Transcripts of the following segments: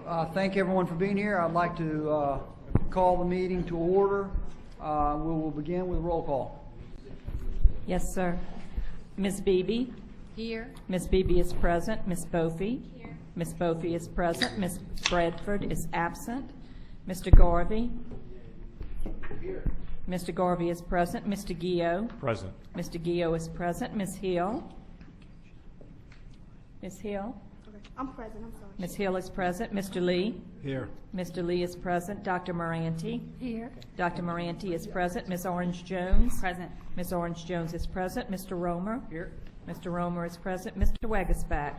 Thank everyone for being here. I'd like to call the meeting to order. We will begin with roll call. Yes, sir. Ms. Beebe? Here. Ms. Beebe is present. Ms. Bofi? Here. Ms. Bofi is present. Ms. Bradford is absent. Mr. Garvey? Here. Mr. Garvey is present. Mr. Gio? Present. Mr. Gio is present. Ms. Hill? Ms. Hill? Okay. I'm present. I'm sorry. Ms. Hill is present. Mr. Lee? Here. Mr. Lee is present. Dr. Moranti? Here. Dr. Moranti is present. Ms. Orange Jones? Present. Ms. Orange Jones is present. Mr. Romer? Here. Mr. Romer is present. Mr. Wagasback?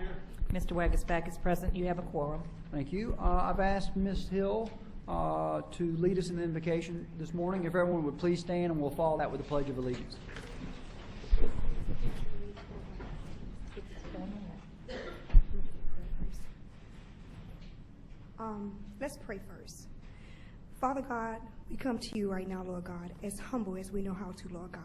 Mr. Wagasback is present. You have a quorum. Thank you. I've asked Ms. Hill to lead us in the invocation this morning. If everyone would please stand, and we'll follow that with the Pledge of Allegiance. Let's pray first. Father God, we come to you right now, Lord God, as humble as we know how to, Lord God.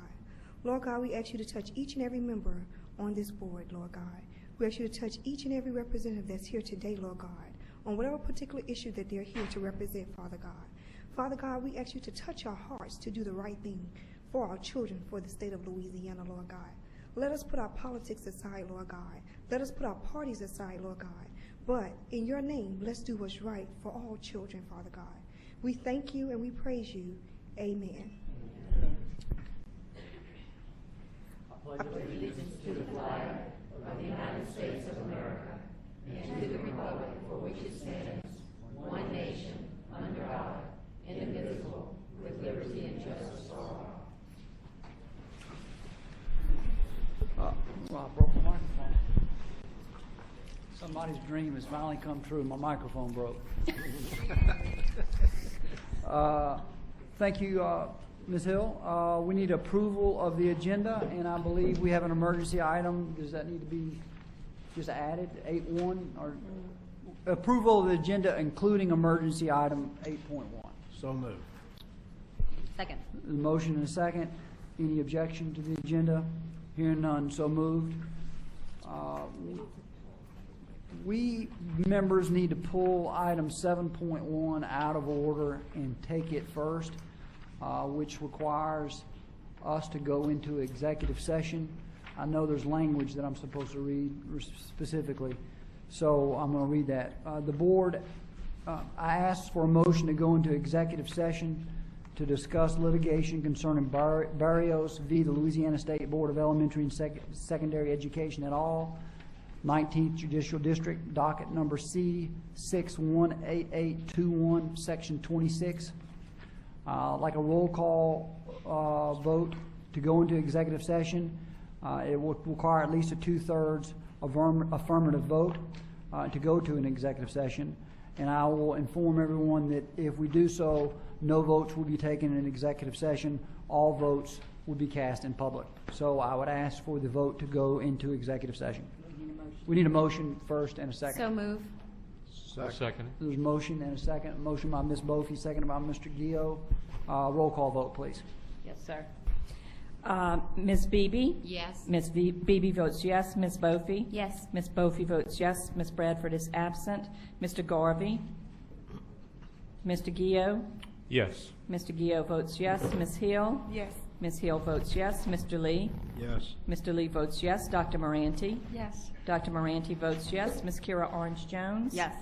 Lord God, we ask you to touch each and every member on this board, Lord God. We ask you to touch each and every representative that's here today, Lord God, on whatever particular issue that they're here to represent, Father God. Father God, we ask you to touch our hearts to do the right thing for our children, for the state of Louisiana, Lord God. Let us put our politics aside, Lord God. Let us put our parties aside, Lord God. But in your name, let's do what's right for all children, Father God. We thank you and we praise you. Amen. I pledge allegiance to the flag of the United States of America and to the republic for which it stands, one nation, under God, indivisible, with liberty and justice for all. Well, I broke my microphone. Somebody's dream has finally come true. My microphone broke. Thank you, Ms. Hill. We need approval of the agenda, and I believe we have an emergency item. Does that need to be just added, 8.1? Or approval of the agenda, including emergency item 8.1. So moved. Second. The motion and a second. Any objection to the agenda? Hearing none, so moved. We members need to pull item 7.1 out of order and take it first, which requires us to go into executive session. I know there's language that I'm supposed to read specifically, so I'm going to read that. The board, I asked for a motion to go into executive session to discuss litigation concerning Barrios v. the Louisiana State Board of Elementary and Secondary Education et al., 19th Judicial District, docket number C618821, section 26. Like a roll call vote to go into executive session. It will require at least a 2/3 affirmative vote to go to an executive session. And I will inform everyone that if we do so, no votes will be taken in executive session. All votes will be cast in public. So I would ask for the vote to go into executive session. We need a motion first and a second. So move. Second. There's a motion and a second. Motion by Ms. Bofi, second by Mr. Gio. Roll call vote, please. Yes, sir. Ms. Beebe? Yes. Ms. Beebe votes yes. Ms. Bofi? Yes. Ms. Bofi votes yes. Ms. Bradford is absent. Mr. Garvey? Mr. Gio? Yes. Mr. Gio votes yes. Ms. Hill? Yes. Ms. Hill votes yes. Mr. Lee? Yes. Mr. Lee votes yes. Dr. Moranti? Yes. Dr. Moranti votes yes. Ms. Kira Orange Jones? Yes.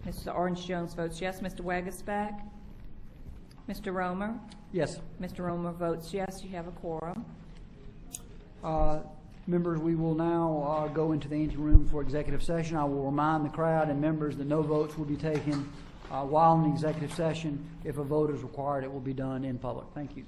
Mr. Orange Jones votes yes. Mr. Wagasback? Mr. Romer? Yes. Mr. Romer votes yes. You have a quorum. Members, we will now go into the anteroom for executive session. I will remind the crowd and members that no votes will be taken while in the executive session. If a vote is required, it will be done in public. Thank you.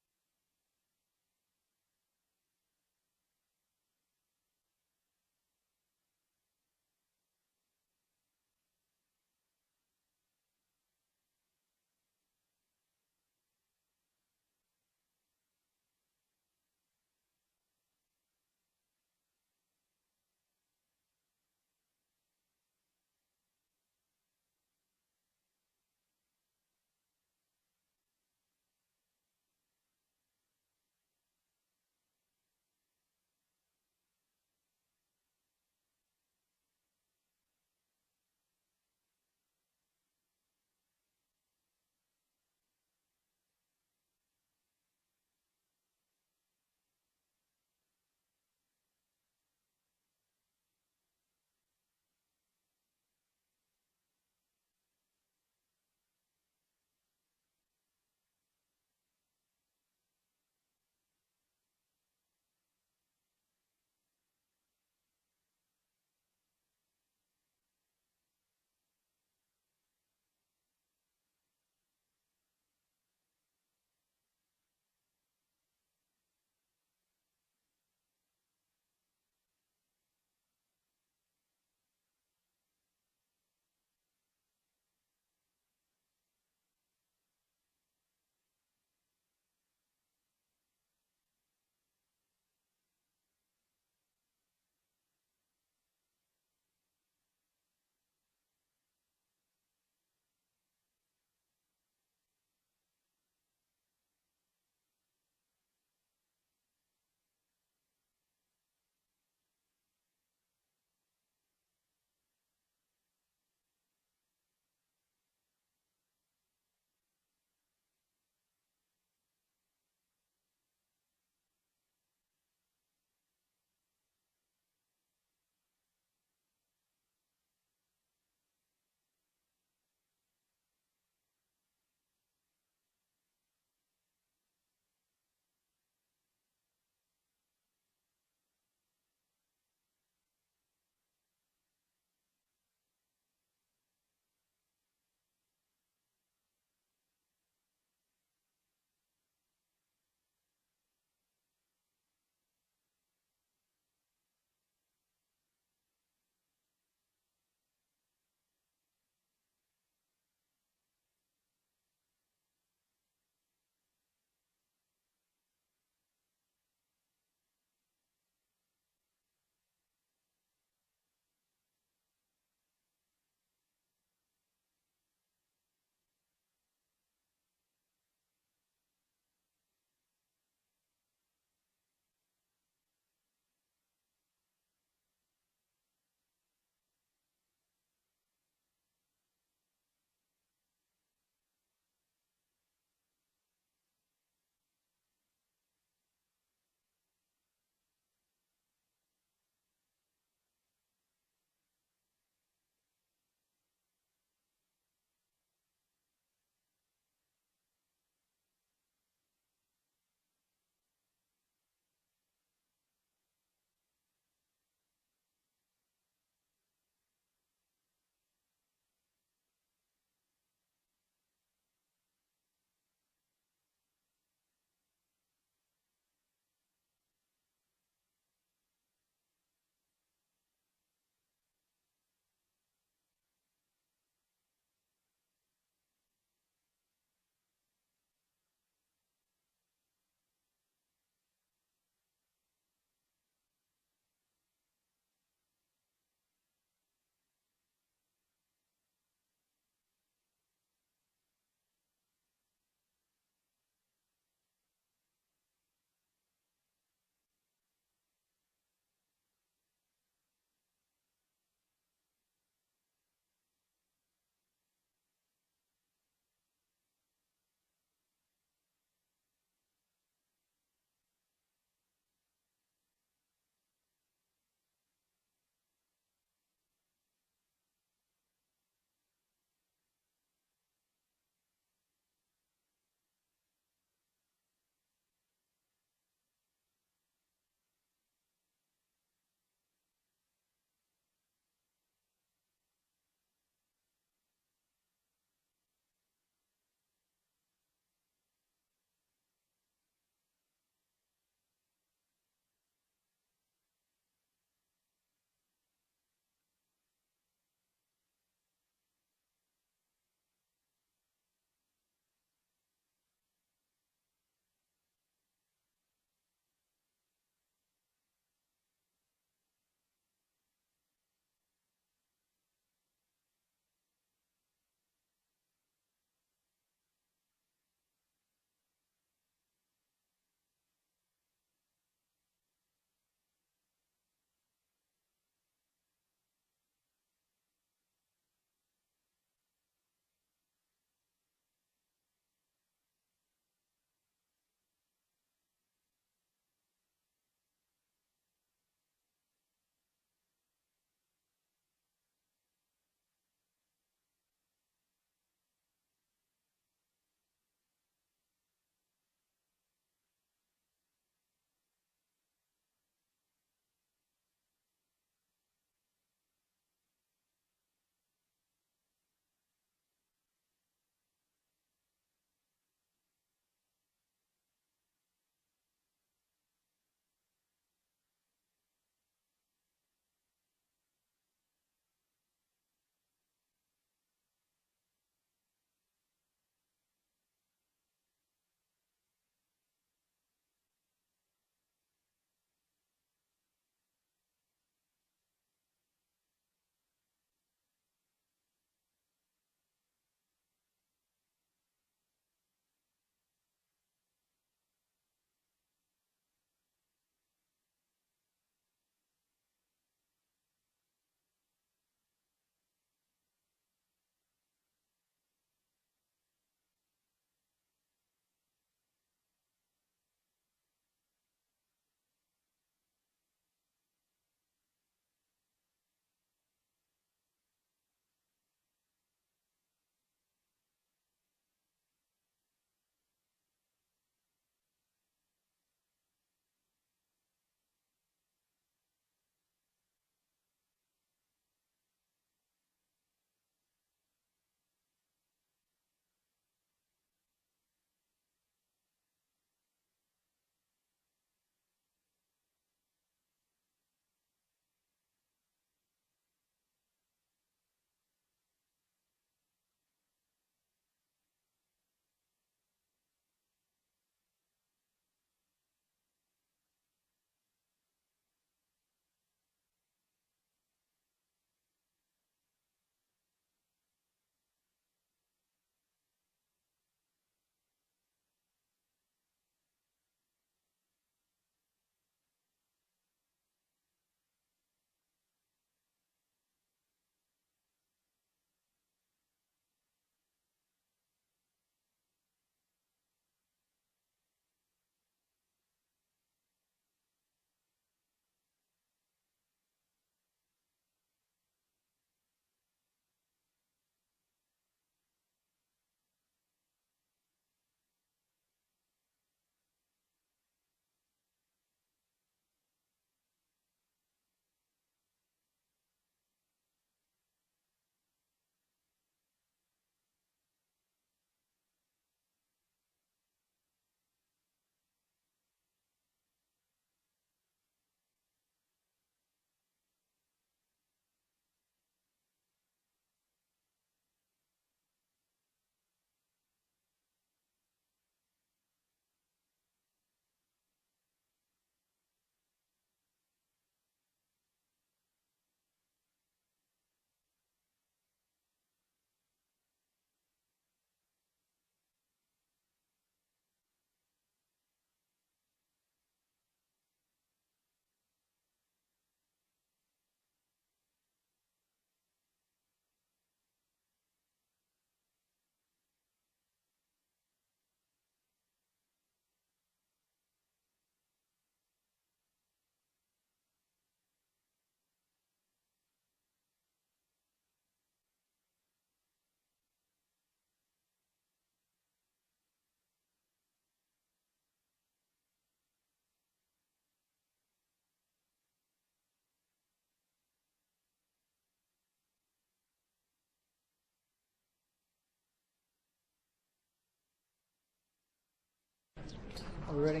Are we ready?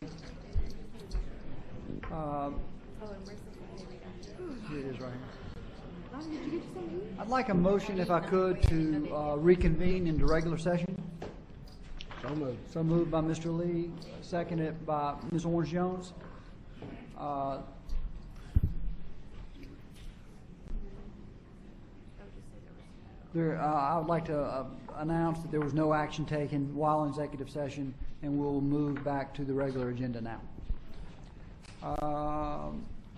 Here it is right here. I'd like a motion, if I could, to reconvene into regular session. So moved. So moved by Mr. Lee, seconded by Ms. Orange-Jones. I would like to announce that there was no action taken while in executive session, and we'll move back to the regular agenda now.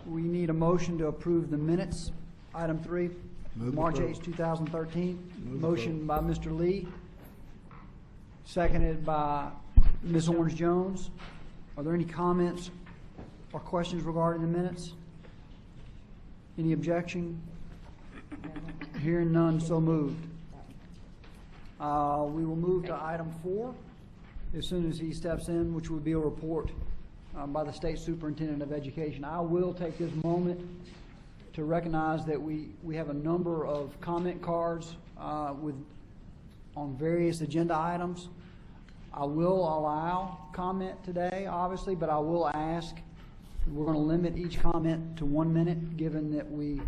We need a motion to approve the minutes. Item 3, March 8th, 2013. Motion by Mr. Lee, seconded by Ms. Orange-Jones. Are there any comments or questions regarding the minutes? Any objection? Hearing none, so moved. We will move to item 4 as soon as he steps in, which would be a report by the State Superintendent of Education. I will take this moment to recognize that we have a number of comment cards on various agenda items. I will allow comment today, obviously, but I will ask, we're going to limit each comment to 1 minute, given that we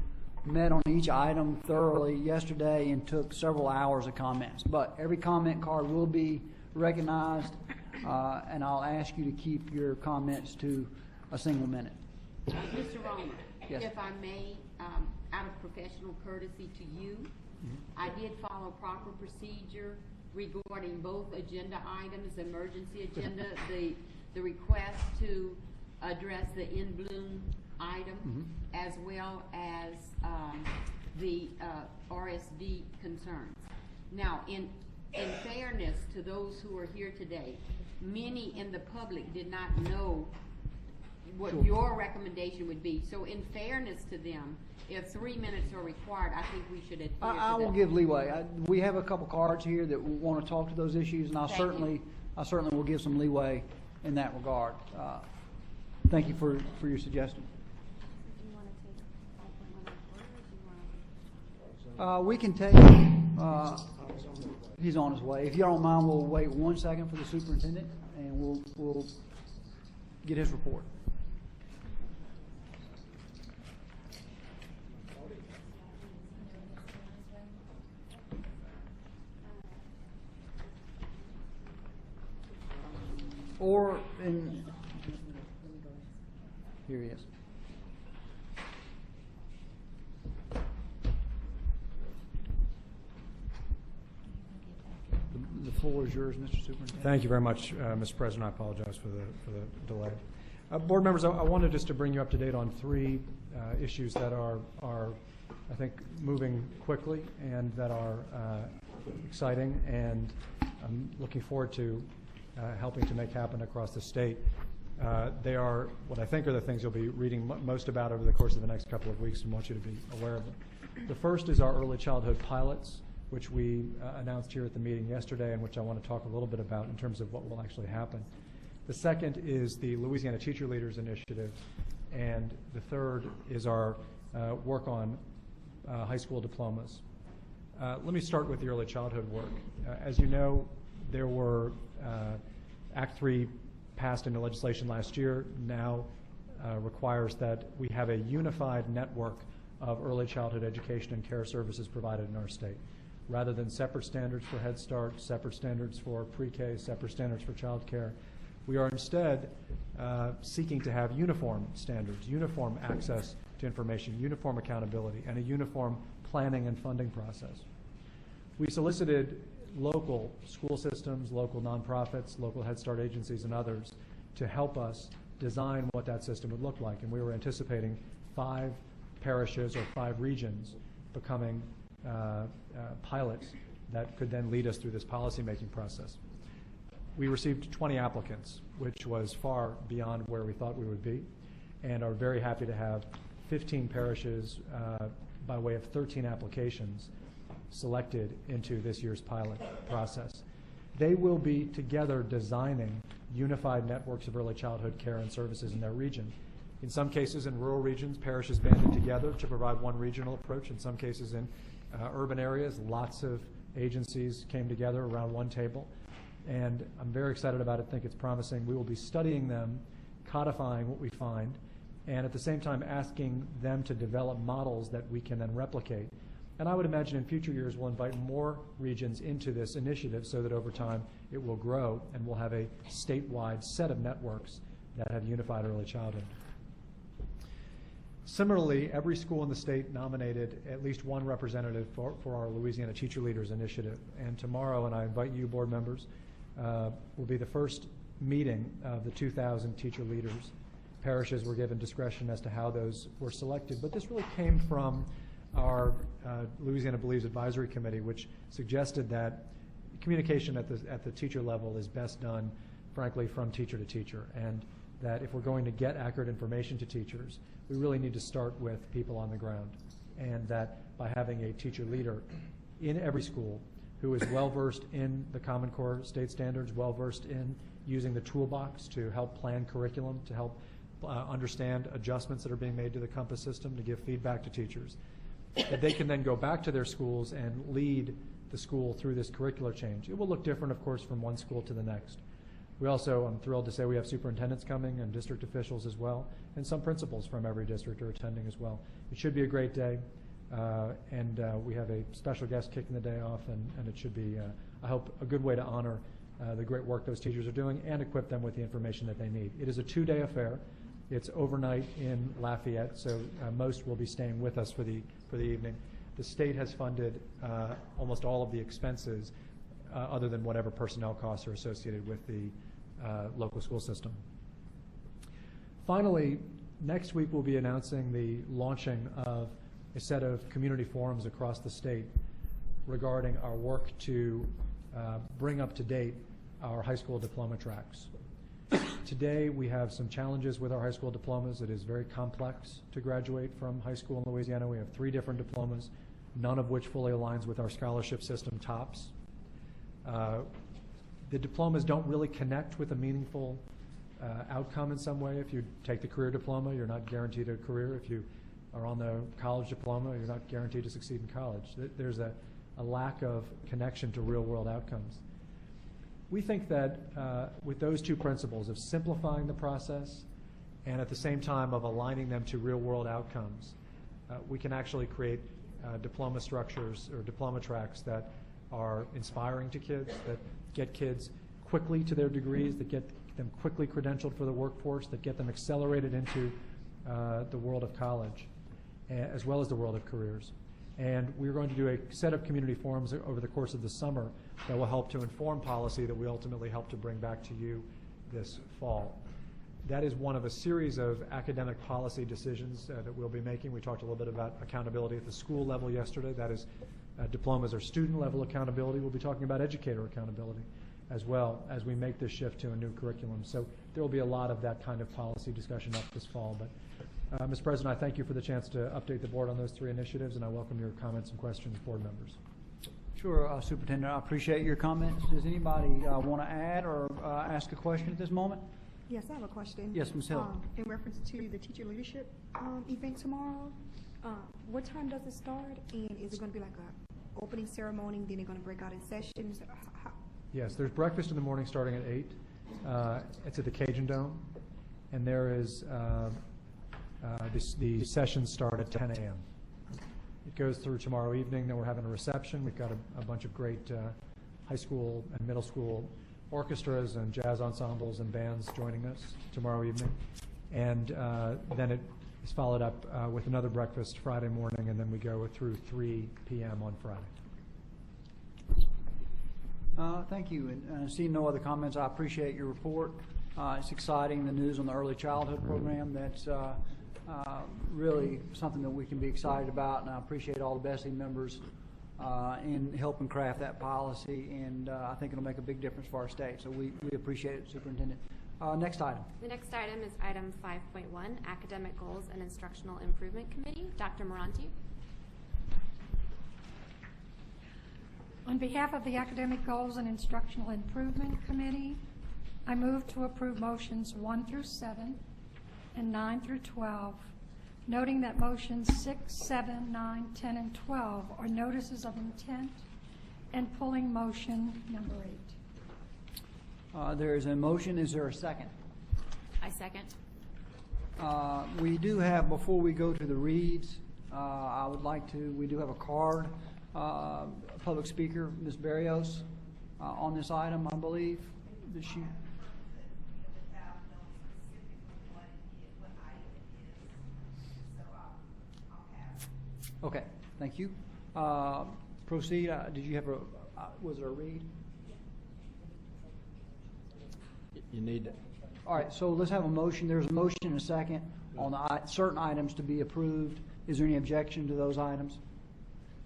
met on each item thoroughly yesterday and took several hours of comments. But every comment card will be recognized, and I'll ask you to keep your comments to a single minute. Mr. Romer, Yes. if I may, out of professional courtesy to you, I did follow proper procedure regarding both agenda items, emergency agenda, the request to address the in bloom item, as well as the RSD concerns. Now, in fairness to those who are here today, many in the public did not know what your recommendation would be. So in fairness to them, if 3 minutes are required, I think we should adhere to that. I will give leeway. We have a couple cards here that want to talk to those issues, and I certainly will give some leeway in that regard. Thank you for your suggestion. We can take, he's on his way. If you don't mind, we'll wait 1 second for the superintendent, and we'll get his report. Or here he is. The floor is yours, Mr. Superintendent. Thank you very much, Mr. President. I apologize for the delay. Board members, I wanted just to bring you up to date on 3 issues that are, I think, moving quickly and that are exciting, and I'm looking forward to helping to make happen across the state. They are what I think are the things you'll be reading most about over the course of the next couple of weeks, and want you to be aware of them. The first is our early childhood pilots, which we announced here at the meeting yesterday, and which I want to talk a little bit about in terms of what will actually happen. The second is the Louisiana Teacher Leaders Initiative, and the third is our work on high school diplomas. Let me start with the early childhood work. As you know, there were Act 3 passed into legislation last year, now requires that we have a unified network of early childhood education and care services provided in our state. Rather than separate standards for Head Start, separate standards for pre-K, separate standards for child care, we are instead seeking to have uniform standards, uniform access to information, uniform accountability, and a uniform planning and funding process. We solicited local school systems, local nonprofits, local Head Start agencies, and others to help us design what that system would look like. And we were anticipating 5 parishes or 5 regions becoming pilots that could then lead us through this policymaking process. We received 20 applicants, which was far beyond where we thought we would be, and are very happy to have 15 parishes by way of 13 applications selected into this year's pilot process. They will be together designing unified networks of early childhood care and services in their region. In some cases, in rural regions, parishes banded together to provide one regional approach. In some cases, in urban areas, lots of agencies came together around one table. And I'm very excited about it, think it's promising. We will be studying them, codifying what we find, and at the same time asking them to develop models that we can then replicate. And I would imagine in future years we'll invite more regions into this initiative so that over time it will grow and we'll have a statewide set of networks that have unified early childhood. Similarly, every school in the state nominated at least one representative for our Louisiana Teacher Leaders Initiative. And tomorrow, and I invite you, board members, will be the first meeting of the 2,000 teacher leaders. Parishes were given discretion as to how those were selected, but this really came from our Louisiana Believes Advisory Committee, which suggested that communication at the teacher level is best done, frankly, from teacher to teacher, and that if we're going to get accurate information to teachers, we really need to start with people on the ground, and that by having a teacher leader in every school who is well-versed in the Common Core state standards, well-versed in using the toolbox to help plan curriculum, to help understand adjustments that are being made to the Compass system, to give feedback to teachers, that they can then go back to their schools and lead the school through this curricular change. It will look different, of course, from one school to the next. We also, I'm thrilled to say, we have superintendents coming and district officials as well, and some principals from every district are attending as well. It should be a great day, and we have a special guest kicking the day off, and it should be, I hope, a good way to honor the great work those teachers are doing and equip them with the information that they need. It is a 2-day affair. It's overnight in Lafayette, so most will be staying with us for the evening. The state has funded almost all of the expenses other than whatever personnel costs are associated with the local school system. Finally, next week we'll be announcing the launching of a set of community forums across the state regarding our work to bring up to date our high school diploma tracks. Today we have some challenges with our high school diplomas. It is very complex to graduate from high school in Louisiana. We have 3 different diplomas, none of which fully aligns with our scholarship system TOPS. The diplomas don't really connect with a meaningful outcome in some way. If you take the career diploma, you're not guaranteed a career. If you are on the college diploma, you're not guaranteed to succeed in college. There's a lack of connection to real-world outcomes. We think that with those 2 principles of simplifying the process and at the same time of aligning them to real-world outcomes, we can actually create diploma structures or diploma tracks that are inspiring to kids, that get kids quickly to their degrees, that get them quickly credentialed for the workforce, that get them accelerated into the world of college, as well as the world of careers. And we're going to do a set of community forums over the course of the summer that will help to inform policy that we ultimately help to bring back to you this fall. That is one of a series of academic policy decisions that we'll be making. We talked a little bit about accountability at the school level yesterday. That is diplomas or student level accountability. We'll be talking about educator accountability as well as we make this shift to a new curriculum. So there will be a lot of that kind of policy discussion up this fall. But Mr. President, I thank you for the chance to update the board on those 3 initiatives, and I welcome your comments and questions, board members. Sure, Superintendent, I appreciate your comments. Does anybody want to add or ask a question at this moment? Yes, I have a question. Yes, Ms. Hill. In reference to the teacher leadership event tomorrow, what time does it start? And is it going to be like a opening ceremony, then they're going to break out in sessions? Yes, there's breakfast in the morning starting at 8. It's at the Cajun Dome, and there is the sessions start at 10 a.m. It goes through tomorrow evening. Then we're having a reception. We've got a bunch of great high school and middle school orchestras and jazz ensembles and bands joining us tomorrow evening. And then it is followed up with another breakfast Friday morning, and then we go through 3 p.m. on Friday. Thank you. And seeing no other comments, I appreciate your report. It's exciting, the news on the early childhood program. That's really something that we can be excited about, and I appreciate all the BESE members in helping craft that policy, and I think it'll make a big difference for our state. So we appreciate it, Superintendent. Next item. The next item is item 5.1, Academic Goals and Instructional Improvement Committee. Dr. Moranti. On behalf of the Academic Goals and Instructional Improvement Committee, I move to approve motions 1 through 7 and 9 through 12, noting that motions 6, 7, 9, 10, and 12 are notices of intent, and pulling motion number 8. There is a motion. Is there a second? I second. We do have, before we go to the reads, I would like to, we do have a card, public speaker, Ms. Barrios, on this item, I believe. Does she? Okay, thank you. Proceed. Did you have a, was there a read? You need to. All right, so let's have a motion. There's a motion and a second on the certain items to be approved. Is there any objection to those items?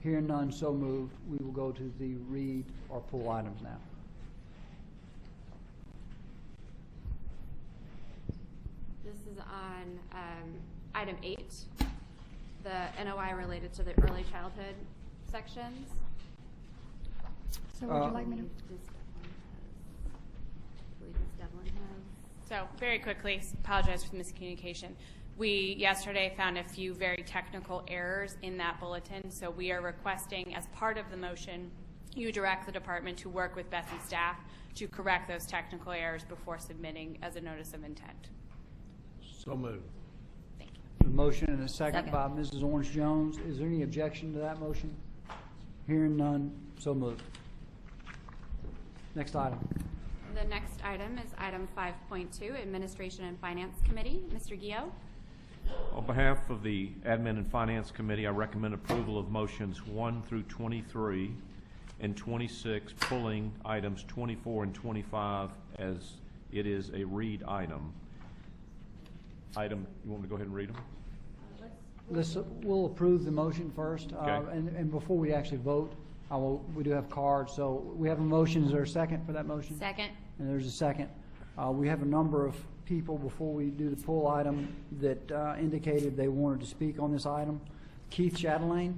Hearing none, so moved. We will go to the read or pull items now. This is on item 8, the NOI related to the early childhood sections. So would you like me to? So very quickly, apologize for the miscommunication. We yesterday found a few very technical errors in that bulletin, so we are requesting as part of the motion, you direct the department to work with BESE staff to correct those technical errors before submitting as a notice of intent. So moved. Thank you. A motion and a second Second. by Mrs. Orange Jones. Is there any objection to that motion? Hearing none, so moved. Next item. The next item is item 5.2, Administration and Finance Committee. Mr. Gio? On behalf of the Admin and Finance Committee, I recommend approval of motions 1 through 23 and 26, pulling items 24 and 25 as it is a read item. You want me to go ahead and read them? We'll approve the motion first. Okay. And before we actually vote, we do have cards. So we have a motion. Is there a second for that motion? Second. And there's a second. We have a number of people before we do the pull item that indicated they wanted to speak on this item. Keith Chatelain.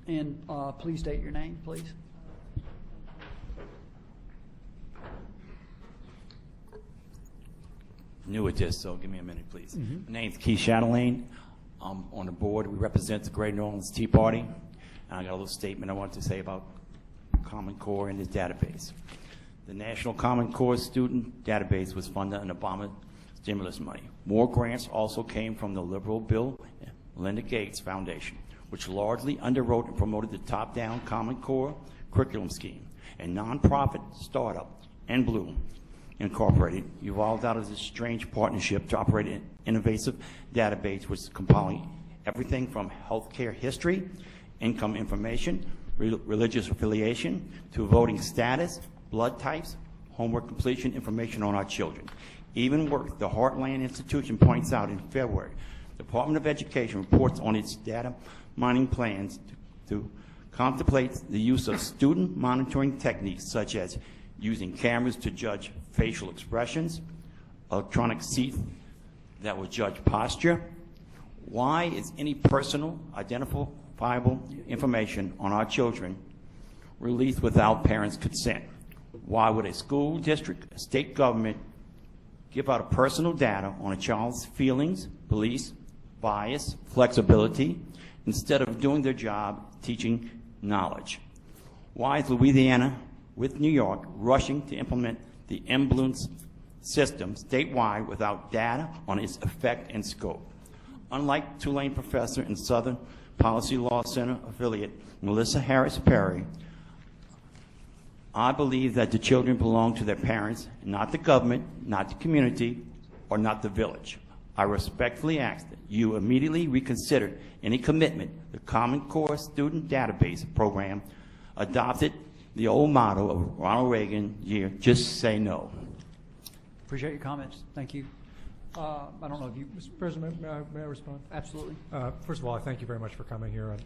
And please state your name, please. New at this, so give me a minute, please. My name's Keith Chatelain. I'm on the board. We represent the Greater New Orleans Tea Party. And I got a little statement I want to say about Common Core and this database. The National Common Core Student Database was funded on Obama stimulus money. More grants also came from the liberal Bill Melinda Gates Foundation, which largely underwrote and promoted the top-down Common Core curriculum scheme. And nonprofit startup, NBlue Incorporated, evolved out of this strange partnership to operate an innovative database which is compiling everything from healthcare history, income information, religious affiliation, to voting status, blood types, homework completion information on our children. Even worse, the Heartland Institution points out in February, the Department of Education reports on its data mining plans to contemplate the use of student monitoring techniques such as using cameras to judge facial expressions, electronic seat that will judge posture. Why is any personal identifiable information on our children released without parents' consent? Why would a school district, a state government, give out a personal data on a child's feelings, beliefs, bias, flexibility, instead of doing their job teaching knowledge? Why is Louisiana, with New York, rushing to implement the NBlue system statewide without data on its effect and scope? Unlike Tulane professor and Southern Policy Law Center affiliate Melissa Harris Perry, I believe that the children belong to their parents, not the government, not the community, or not the village. I respectfully ask that you immediately reconsider any commitment the Common Core Student Database Program adopted the old motto of Ronald Reagan year, just say no. Appreciate your comments. Thank you. I don't know if you... Mr. President, may I respond? Absolutely. First of all, I thank you very much for coming here,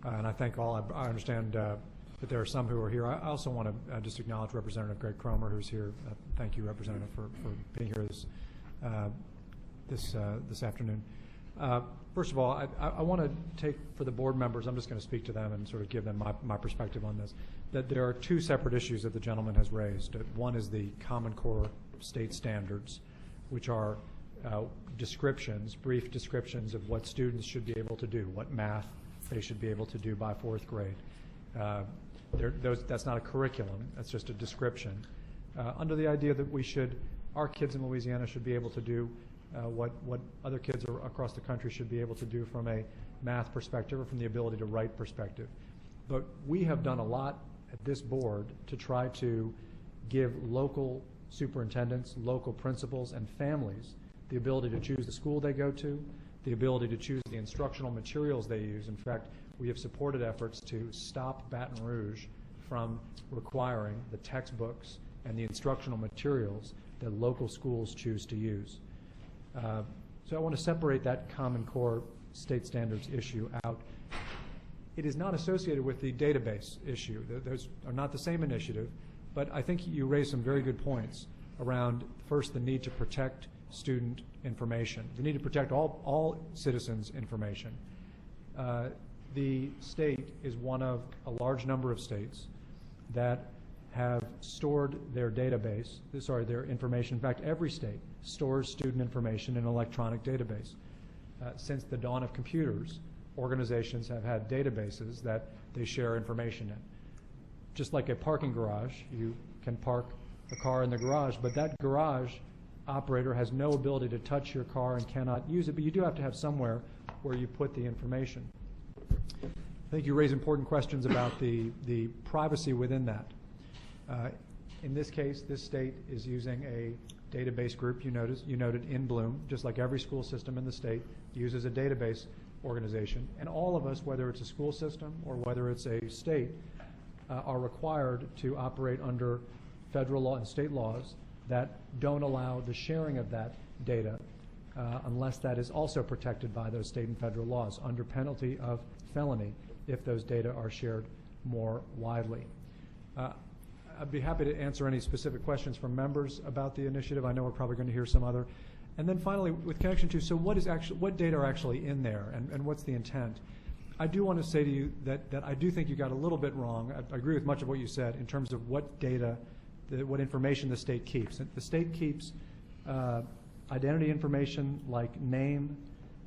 and I thank all. I understand that there are some who are here. I also want to just acknowledge Representative Greg Cromer, who's here. Thank you, Representative, for being here this afternoon. First of all, I want to take, for the board members, I'm just going to speak to them and sort of give them my perspective on this, that there are two separate issues that the gentleman has raised. One is the Common Core state standards, which are descriptions, brief descriptions of what students should be able to do, what math they should be able to do by 4th grade. That's not a curriculum, that's just a description. Under the idea that our kids in Louisiana should be able to do what other kids across the country should be able to do from a math perspective or from the ability to write perspective. But we have done a lot at this board to try to give local superintendents, local principals, and families the ability to choose the school they go to, the ability to choose the instructional materials they use. In fact, we have supported efforts to stop Baton Rouge from requiring the textbooks and the instructional materials that local schools choose to use. So I want to separate that Common Core state standards issue out. It is not associated with the database issue. Those are not the same initiative, but I think you raised some very good points around, first, the need to protect student information, the need to protect all citizens' information. The state is one of a large number of states that have stored their their information. In fact, every state stores student information in an electronic database. Since the dawn of computers, organizations have had databases that they share information in. Just like a parking garage, you can park a car in the garage, but that garage operator has no ability to touch your car and cannot use it, but you do have to have somewhere where you put the information. I think you raise important questions about the privacy within that. In this case, this state is using a database group, you noted in Bloom, just like every school system in the state uses a database organization. And all of us, whether it's a school system or whether it's a state, are required to operate under federal law and state laws that don't allow the sharing of that data unless that is also protected by those state and federal laws under penalty of felony if those data are shared more widely. I'd be happy to answer any specific questions from members about the initiative. I know we're probably going to hear some other. And then finally, with connection to, so what data are actually in there and what's the intent? I do want to say to you that I do think you got a little bit wrong. I agree with much of what you said in terms of what data, what information the state keeps. The state keeps identity information like name,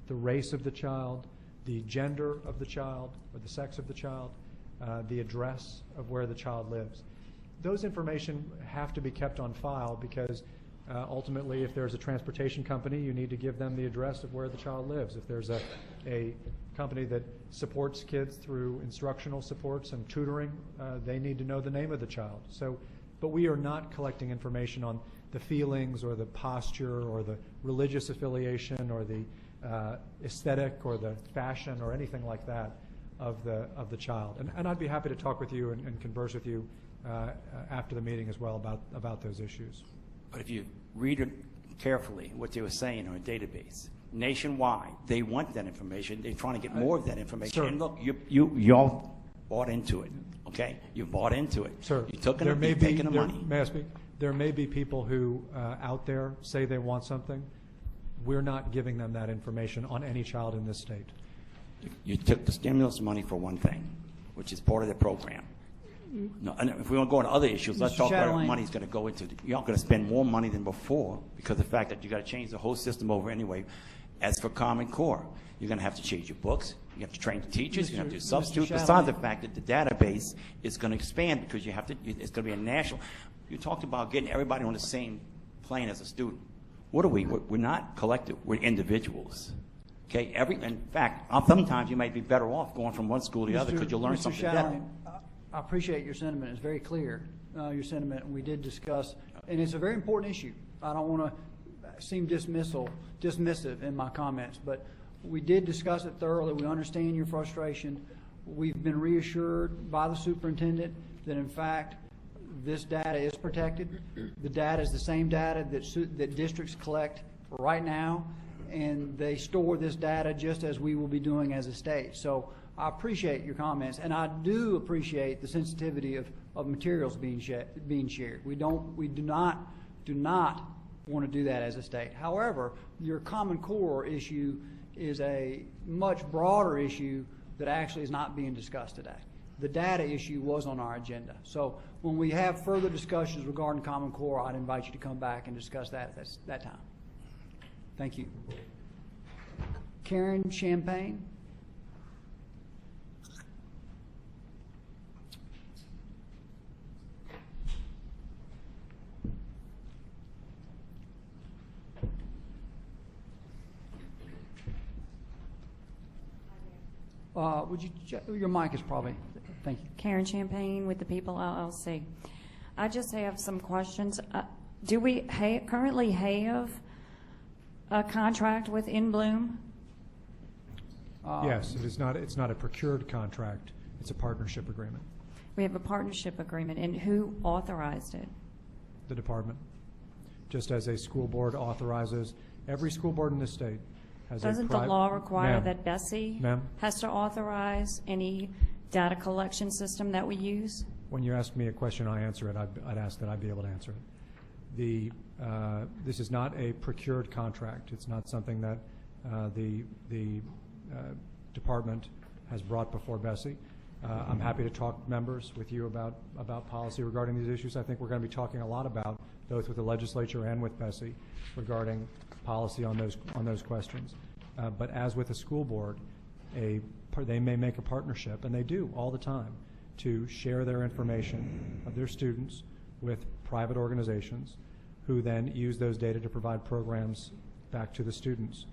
the race of the child, the gender of the child or the sex of the child, the address of where the child lives. Those information have to be kept on file because ultimately if there's a transportation company, you need to give them the address of where the child lives. If there's a company that supports kids through instructional supports and tutoring, they need to know the name of the child. But we are not collecting information on the feelings or the posture or the religious affiliation or the aesthetic or the fashion or anything like that of the child. And I'd be happy to talk with you and converse with you after the meeting as well about those issues. But if you read it carefully, what they were saying on a database, nationwide, they want that information. They're trying to get more of that information. Sir. And look, you all bought into it, okay? You bought into it. Sir, You took it, you're taking the money. May I speak? There may be people who out there say they want something. We're not giving them that information on any child in this state. You took the stimulus money for one thing, which is part of the program. No, and if we want to go into other issues, let's Mr. talk about where Chatelain. money's going to go into. You're going to spend more money than before because of the fact that you got to change the whole system over anyway. As for Common Core, you're going to have to change your books. You have to train the teachers. You're going to have to do substitute. Chatelain. Besides the fact that the database is going to expand because you have to. It's going to be a national. You talked about getting everybody on the same plane as a student. What are we? We're not collective. We're individuals. Okay. In fact, sometimes you might be better off going from one school to the other because you'll learn something better. Chatelain, I appreciate your sentiment. It's very clear, your sentiment, and we did discuss, and it's a very important issue. I don't want to seem dismissive in my comments, but we did discuss it thoroughly. We understand your frustration. We've been reassured by the superintendent that, in fact, this data is protected. The data is the same data that districts collect right now, and they store this data just as we will be doing as a state. So I appreciate your comments, and I do appreciate the sensitivity of materials being shared. We do not want to do that as a state. However, your Common Core issue is a much broader issue that actually is not being discussed today. The data issue was on our agenda. So when we have further discussions regarding Common Core, I'd invite you to come back and discuss that at that time. Thank you. Karen Champagne. Would you, your mic is probably, thank you. Karen Champagne with the People LLC. I just have some questions. Do we currently have a contract with In Bloom? Yes, it's not a procured contract. It's a partnership agreement. We have a partnership agreement, and who authorized it? The department. Just as a school board authorizes, every school board in this state has a Doesn't the law require Ma'am. that BESE Ma'am? has to authorize any data collection system that we use? When you ask me a question, I answer it. I'd ask that I be able to answer it. This is not a procured contract. It's not something that the department has brought before BESE. I'm happy to talk, members, with you about policy regarding these issues. I think we're going to be talking a lot about, both with the legislature and with BESE, regarding policy on those questions. But as with a school board, they may make a partnership, and they do all the time, to share their information of their students with private organizations who then use those data to provide programs back to the students.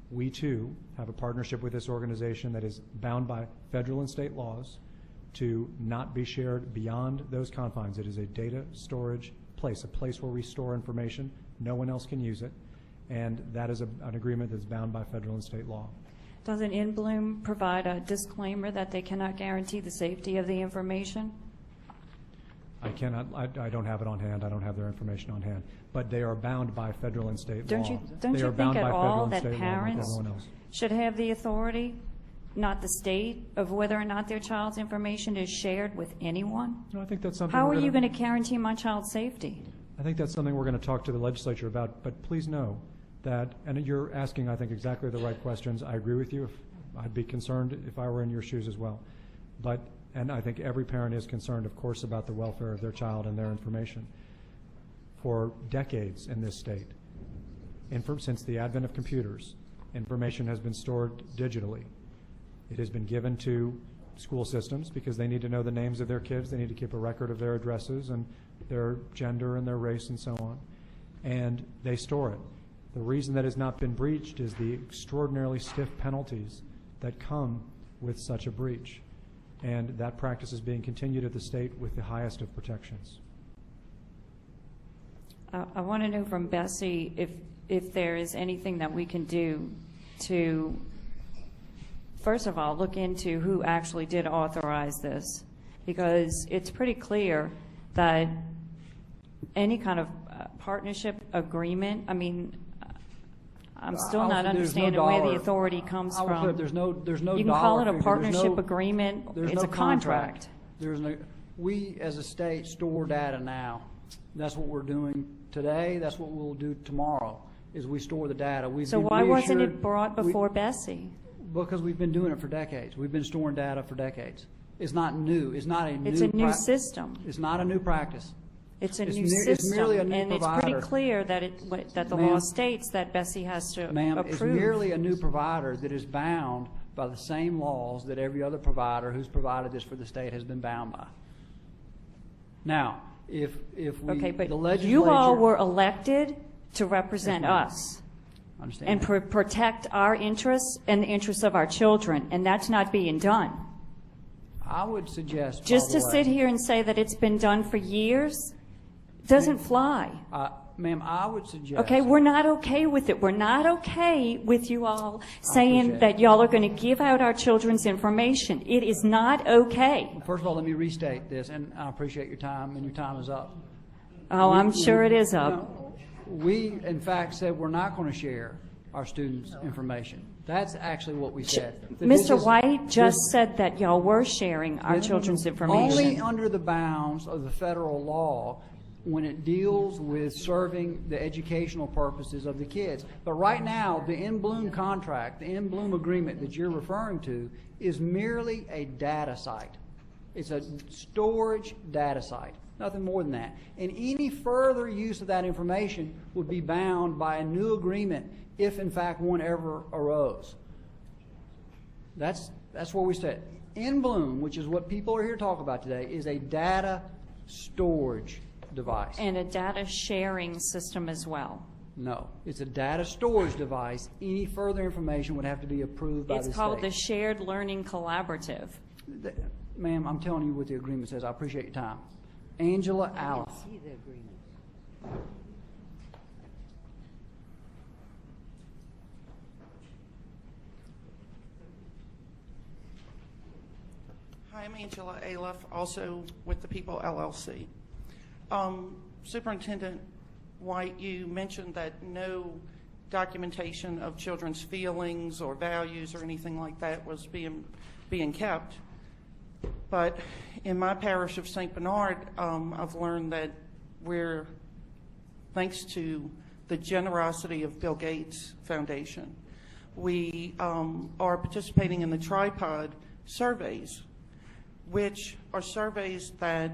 We, too, have a partnership with this organization that is bound by federal and state laws to not be shared beyond those confines. It is a data storage place, a place where we store information. No one else can use it, and that is an agreement that's bound by federal and state law. Doesn't In Bloom provide a disclaimer that they cannot guarantee the safety of the information? I cannot, I don't have it on hand. I don't have their information on hand. But they are bound by federal and state Don't law. you think They are bound at by all federal and that state law like parents everyone else. should have the authority, not the state, of whether or not their child's information is shared with anyone? No, I think that's something. How we're are you gonna- going to guarantee my child's safety? I think that's something we're going to talk to the legislature about, but please know that, and you're asking, I think, exactly the right questions. I agree with you. I'd be concerned if I were in your shoes as well. And I think every parent is concerned, of course, about the welfare of their child and their information. For decades in this state, since the advent of computers, information has been stored digitally. It has been given to school systems because they need to know the names of their kids. They need to keep a record of their addresses and their gender and their race and so on. And they store it. The reason that has not been breached is the extraordinarily stiff penalties that come with such a breach. And that practice is being continued at the state with the highest of protections. I want to know from BESE if there is anything that we can do to, first of all, look into who actually did authorize this, because it's pretty clear that any kind of partnership agreement, I mean, I'm still not understanding where the authority comes I will from. put it, there's no You can call dollar it a figure. partnership agreement. There's It's no a contract. We, as a state, store data now. That's what we're doing today. That's what we'll do tomorrow, is we store the data. So why wasn't it brought before BESE? Because we've been doing it for decades. We've been storing data for decades. It's not new. It's not a new. It's a new system. It's not a new practice. It's a new It's merely a system, new and it's provider. pretty clear that the law states that BESE has to Ma'am, approve. it's merely a new provider that is bound by the same laws that every other provider who's provided this for the state has been bound by. Now, if we, Okay, but the legislature. you all were elected to represent Yes, ma'am. us I understand and that. protect our interests and the interests of our children, and that's not being done. I would suggest. Just by to the sit way, here and say that it's been done for years doesn't fly. Ma'am, I would suggest. Okay, we're not okay with it. We're not okay with you all appreciate saying it. that y'all are going to give out our children's information. It is not okay. First of all, let me restate this, and I appreciate your time, and your time is up. Oh, I'm sure it is up. No, we, in fact, said we're not going to share our students' information. That's actually what we said. That this Mr. is- White just this- said that y'all were sharing our children's information. Only under the bounds of the federal law when it deals with serving the educational purposes of the kids. But right now, the In Bloom contract, the In Bloom agreement that you're referring to, is merely a data site. It's a storage data site, nothing more than that. And any further use of that information would be bound by a new agreement if, in fact, one ever arose. That's where we stand. In Bloom, which is what people are here to talk about today, is a data storage device. And a data sharing system as well. No, it's a data storage device. Any further information would have to be approved by the state. It's called the Shared Learning Collaborative. Ma'am, I'm telling you what the agreement says. I appreciate your time. Angela Alice. See the agreement. Hi, I'm Angela Aliff, also with the People LLC. Superintendent White, you mentioned that no documentation of children's feelings or values or anything like that was being kept. But in my parish of St. Bernard, I've learned that we're, thanks to the generosity of Bill Gates Foundation, we are participating in the tripod surveys, which are surveys that,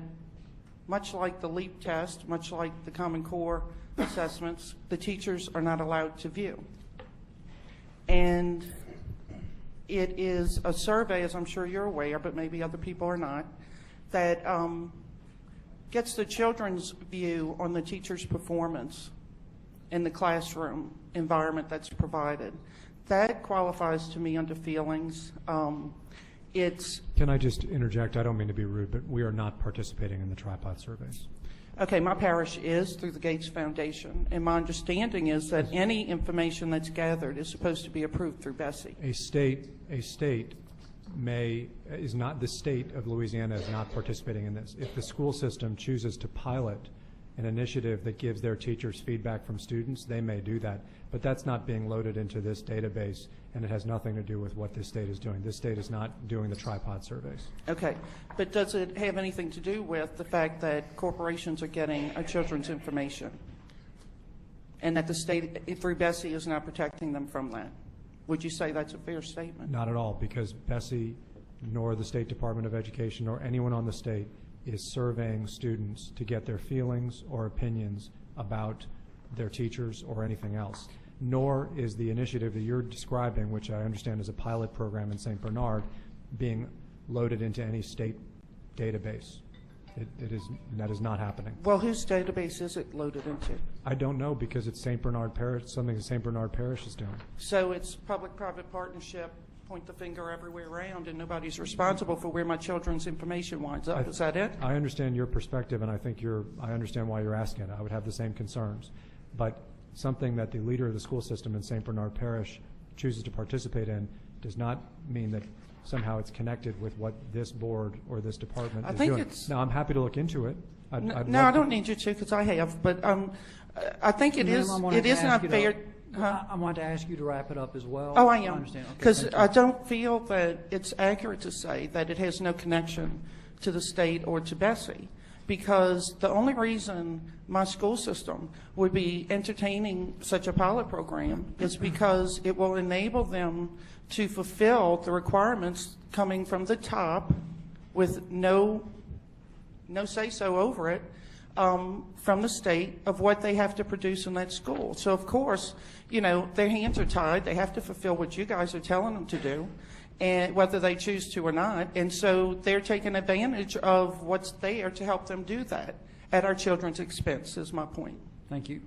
much like the LEAP test, much like the Common Core assessments, the teachers are not allowed to view. And it is a survey, as I'm sure you're aware, but maybe other people are not, that gets the children's view on the teacher's performance in the classroom environment that's provided. That qualifies to me under feelings. Can I just interject? I don't mean to be rude, but we are not participating in the tripod surveys. Okay, my parish is through the Gates Foundation, and my understanding is that any information that's gathered is supposed to be approved through BESE. The state of Louisiana is not participating in this. If the school system chooses to pilot an initiative that gives their teachers feedback from students, they may do that. But that's not being loaded into this database, and it has nothing to do with what this state is doing. This state is not doing the tripod surveys. Okay, but does it have anything to do with the fact that corporations are getting children's information and that the state, through BESE, is not protecting them from that? Would you say that's a fair statement? Not at all, because BESE, nor the State Department of Education, nor anyone on the state is surveying students to get their feelings or opinions about their teachers or anything else. Nor is the initiative that you're describing, which I understand is a pilot program in St. Bernard, being loaded into any state database. That is not happening. Well, whose database is it loaded into? I don't know, because it's St. Bernard Parish, something that St. Bernard Parish is doing. So it's public-private partnership, point the finger everywhere around, and nobody's responsible for where my children's information winds up. Is that it? I understand your perspective, and I think I understand why you're asking it. I would have the same concerns. But something that the leader of the school system in St. Bernard Parish chooses to participate in does not mean that somehow it's connected with what this board or this department is doing. Now, I'm happy to look into it. I don't need you to, because I have. But I think it is not fair. I want to ask you to wrap it up as well. Oh, I am. understand. Because I don't feel that it's accurate to say that it has no connection to the state or to BESE, because the only reason my school system would be entertaining such a pilot program is because it will enable them to fulfill the requirements coming from the top with no say-so over it from the state of what they have to produce in that school. So, of course, their hands are tied. They have to fulfill what you guys are telling them to do, and whether they choose to or not. And so they're taking advantage of what's there to help them do that at our children's expense, is my point. Thank you.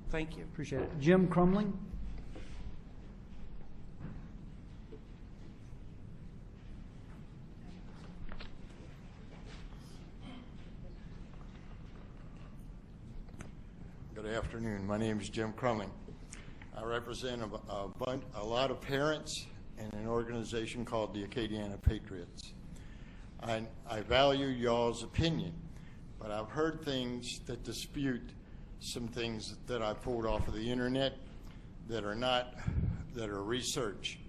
Thank you. Appreciate it. Jim Crumling? Good afternoon. My name is Jim Crumling. I represent a lot of parents and an organization called the Acadiana Patriots. I value y'all's opinion, but I've heard things that dispute some things that I pulled off of the internet that are research.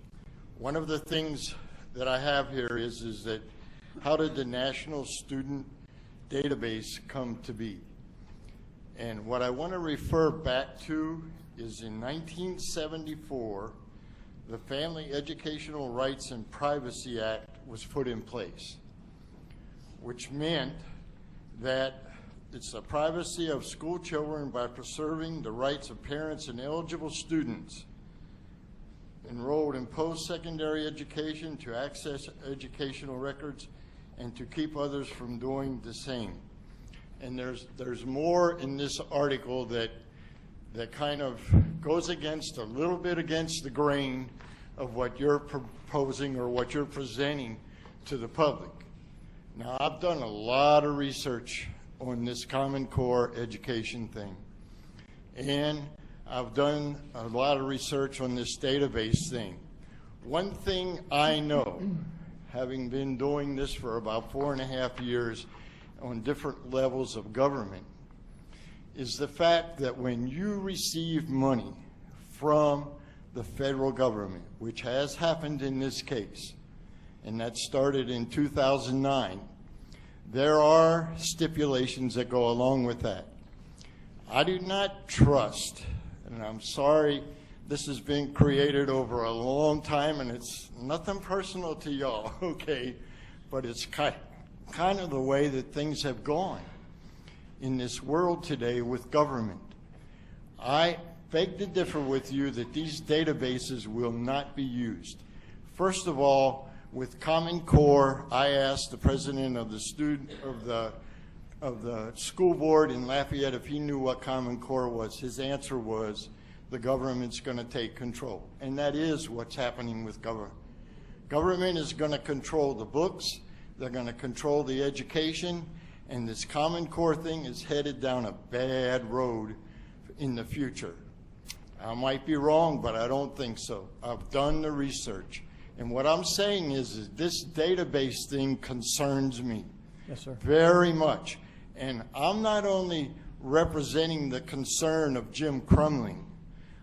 One of the things that I have here is that how did the National Student Database come to be? And what I want to refer back to is in 1974, the Family Educational Rights and Privacy Act was put in place, which meant that it's the privacy of school children by preserving the rights of parents and eligible students enrolled in post-secondary education to access educational records and to keep others from doing the same. And there's more in this article that that kind of goes against a little bit against the grain of what you're proposing or what you're presenting to the public. Now, I've done a lot of research on this Common Core education thing, and I've done a lot of research on this database thing. One thing I know, having been doing this for about 4.5 years on different levels of government, is the fact that when you receive money from the federal government, which has happened in this case, and that started in 2009, there are stipulations that go along with that. I do not trust, and I'm sorry, this has been created over a long time, and it's nothing personal to y'all, okay? But it's kind of the way that things have gone in this world today with government. I beg to differ with you that these databases will not be used. First of all, with Common Core, I asked the president of the school board in Lafayette if he knew what Common Core was. His answer was, the government's going to take control. And that is what's happening with government. Government is going to control the books, they're going to control the education, and this Common Core thing is headed down a bad road in the future. I might be wrong, but I don't think so. I've done the research. And what I'm saying is this database thing concerns me. Yes, sir. Very much. And I'm not only representing the concern of Jim Crumling,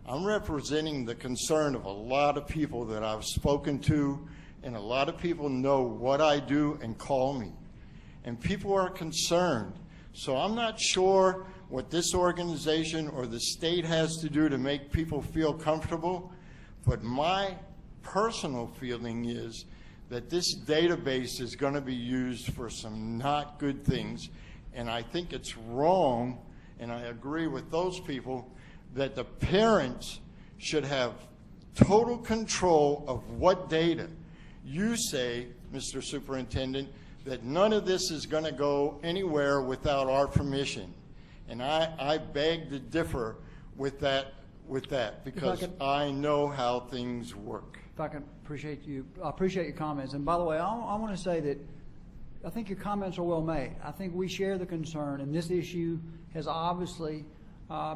I'm representing the concern of a lot of people that I've spoken to, and a lot of people know what I do and call me. And people are concerned. So I'm not sure what this organization or the state has to do to make people feel comfortable, but my personal feeling is that this database is going to be used for some not good things, and I think it's wrong, and I agree with those people, that the parents should have total control of what data. You say, Mr. Superintendent, that none of this is going to go anywhere without our permission. And I beg to differ with that because I know how things work. If I can appreciate you, I appreciate your comments. And by the way, I want to say that I think your comments are well made. I think we share the concern, and this issue has obviously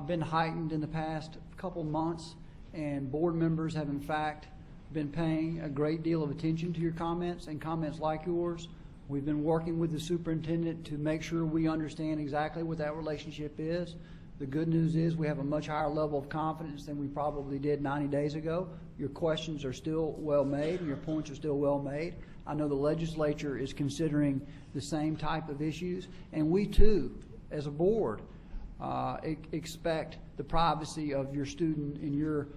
been heightened in the past couple months, and board members have in fact been paying a great deal of attention to your comments and comments like yours. We've been working with the superintendent to make sure we understand exactly what that relationship is. The good news is we have a much higher level of confidence than we probably did 90 days ago. Your questions are still well made, and your points are still well made. I know the legislature is considering the same type of issues, and we too, as a board, expect the privacy of your student and your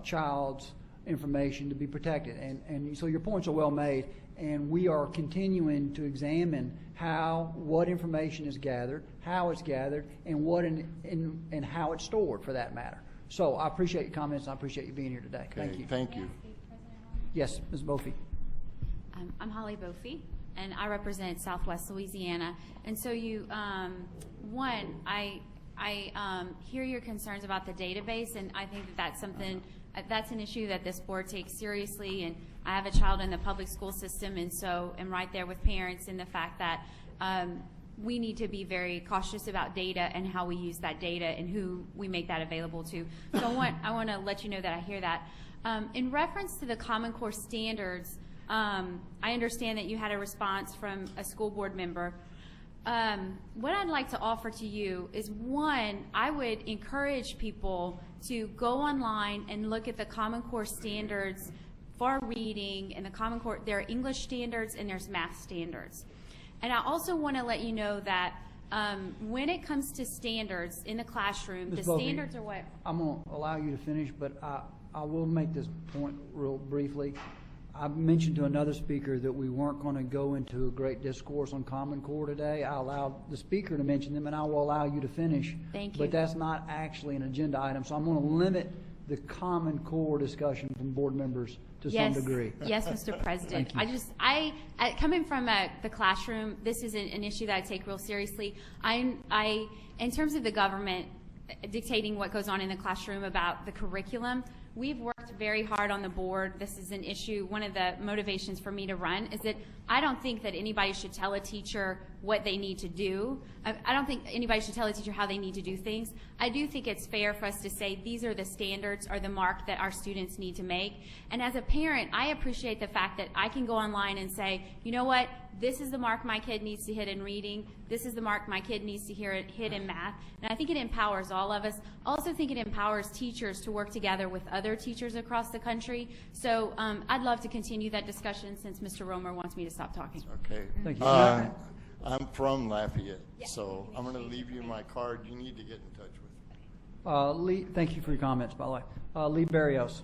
child's information to be protected. And so your points are well made, and we are continuing to examine what information is gathered, how it's gathered, and how it's stored, for that matter. So I appreciate your comments, and I appreciate you being here today. Okay, Thank you. Thank you. Yes, Ms. Bofi. I'm Holly Bofi, and I represent Southwest Louisiana. And so I hear your concerns about the database, and I think that's something, that's an issue that this board takes seriously. And I have a child in the public school system, and so I'm right there with parents in the fact that we need to be very cautious about data and how we use that data and who we make that available to. So I want to let you know that I hear that. In reference to the Common Core standards, I understand that you had a response from a school board member. What I'd like to offer to you is, one, I would encourage people to go online and look at the Common Core standards for reading, and the Common Core, there are English standards and there's math standards. And I also want to let you know that when it comes to standards in the classroom, Ms. the Bofi, standards are what? I'm going to allow you to finish, but I will make this point real briefly. I mentioned to another speaker that we weren't going to go into a great discourse on Common Core today. I allowed the speaker to mention them, and I will allow you to finish. Thank you. But that's not actually an agenda item, so I'm going to limit the Common Core discussion from board members to some degree. Yes, Mr. President. Thank you. Coming from the classroom, this is an issue that I take real seriously. In terms of the government, dictating what goes on in the classroom about the curriculum. We've worked very hard on the board. This is an issue. One of the motivations for me to run is that I don't think that anybody should tell a teacher what they need to do. I don't think anybody should tell a teacher how they need to do things. I do think it's fair for us to say these are the standards or the mark that our students need to make. And as a parent, I appreciate the fact that I can go online and say, you know what, this is the mark my kid needs to hit in reading. This is the mark my kid needs to hit in math. And I think it empowers all of us. I also think it empowers teachers to work together with other teachers across the country. So I'd love to continue that discussion since Mr. Romer wants me to stop talking. Okay. Thank you. I'm from Lafayette, so I'm going to leave you my card. You need to get in touch with me. Lee, thank you for your comments, by the way. Lee Barrios.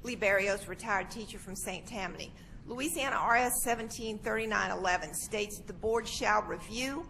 Lee Barrios, retired teacher from St. Tammany. Louisiana RS 173911 states that the board shall review